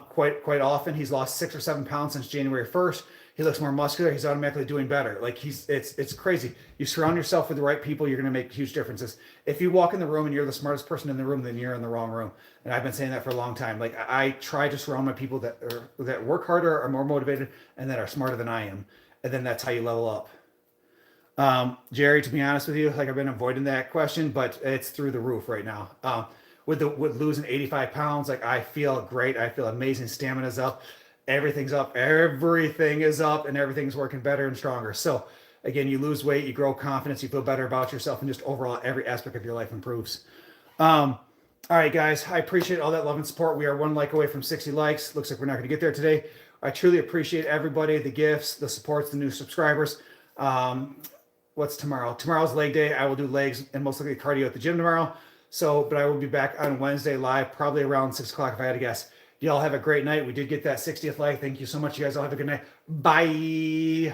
quite often. He's lost 6 or 7 pounds since January 1st. He looks more muscular. He's automatically doing better. Like it's crazy. You surround yourself with the right people, you're going to make huge differences. If you walk in the room and you're the smartest person in the room, then you're in the wrong room. And I've been saying that for a long time. Like I try to surround my people that work harder, are more motivated, and that are smarter than I am. And then that's how you level up. Jerry, to be honest with you, like I've been avoiding that question, but it's through the roof right now. With losing 85 pounds, like I feel great. I feel amazing. Stamina's up. Everything's up. Everything is up, and everything's working better and stronger. So again, you lose weight, you grow confidence, you feel better about yourself, and just overall every aspect of your life improves. All right, guys, I appreciate all that love and support. We are 1 like away from 60 likes. Looks like we're not going to get there today. I truly appreciate everybody, the gifts, the supports, the new subscribers. What's tomorrow? Tomorrow's leg day. I will do legs and most likely cardio at the gym tomorrow. But I will be back on Wednesday live, probably around 6 o'clock if I had to guess. Y'all have a great night. We did get that 60th like. Thank you so much. You guys all have a good night. Bye.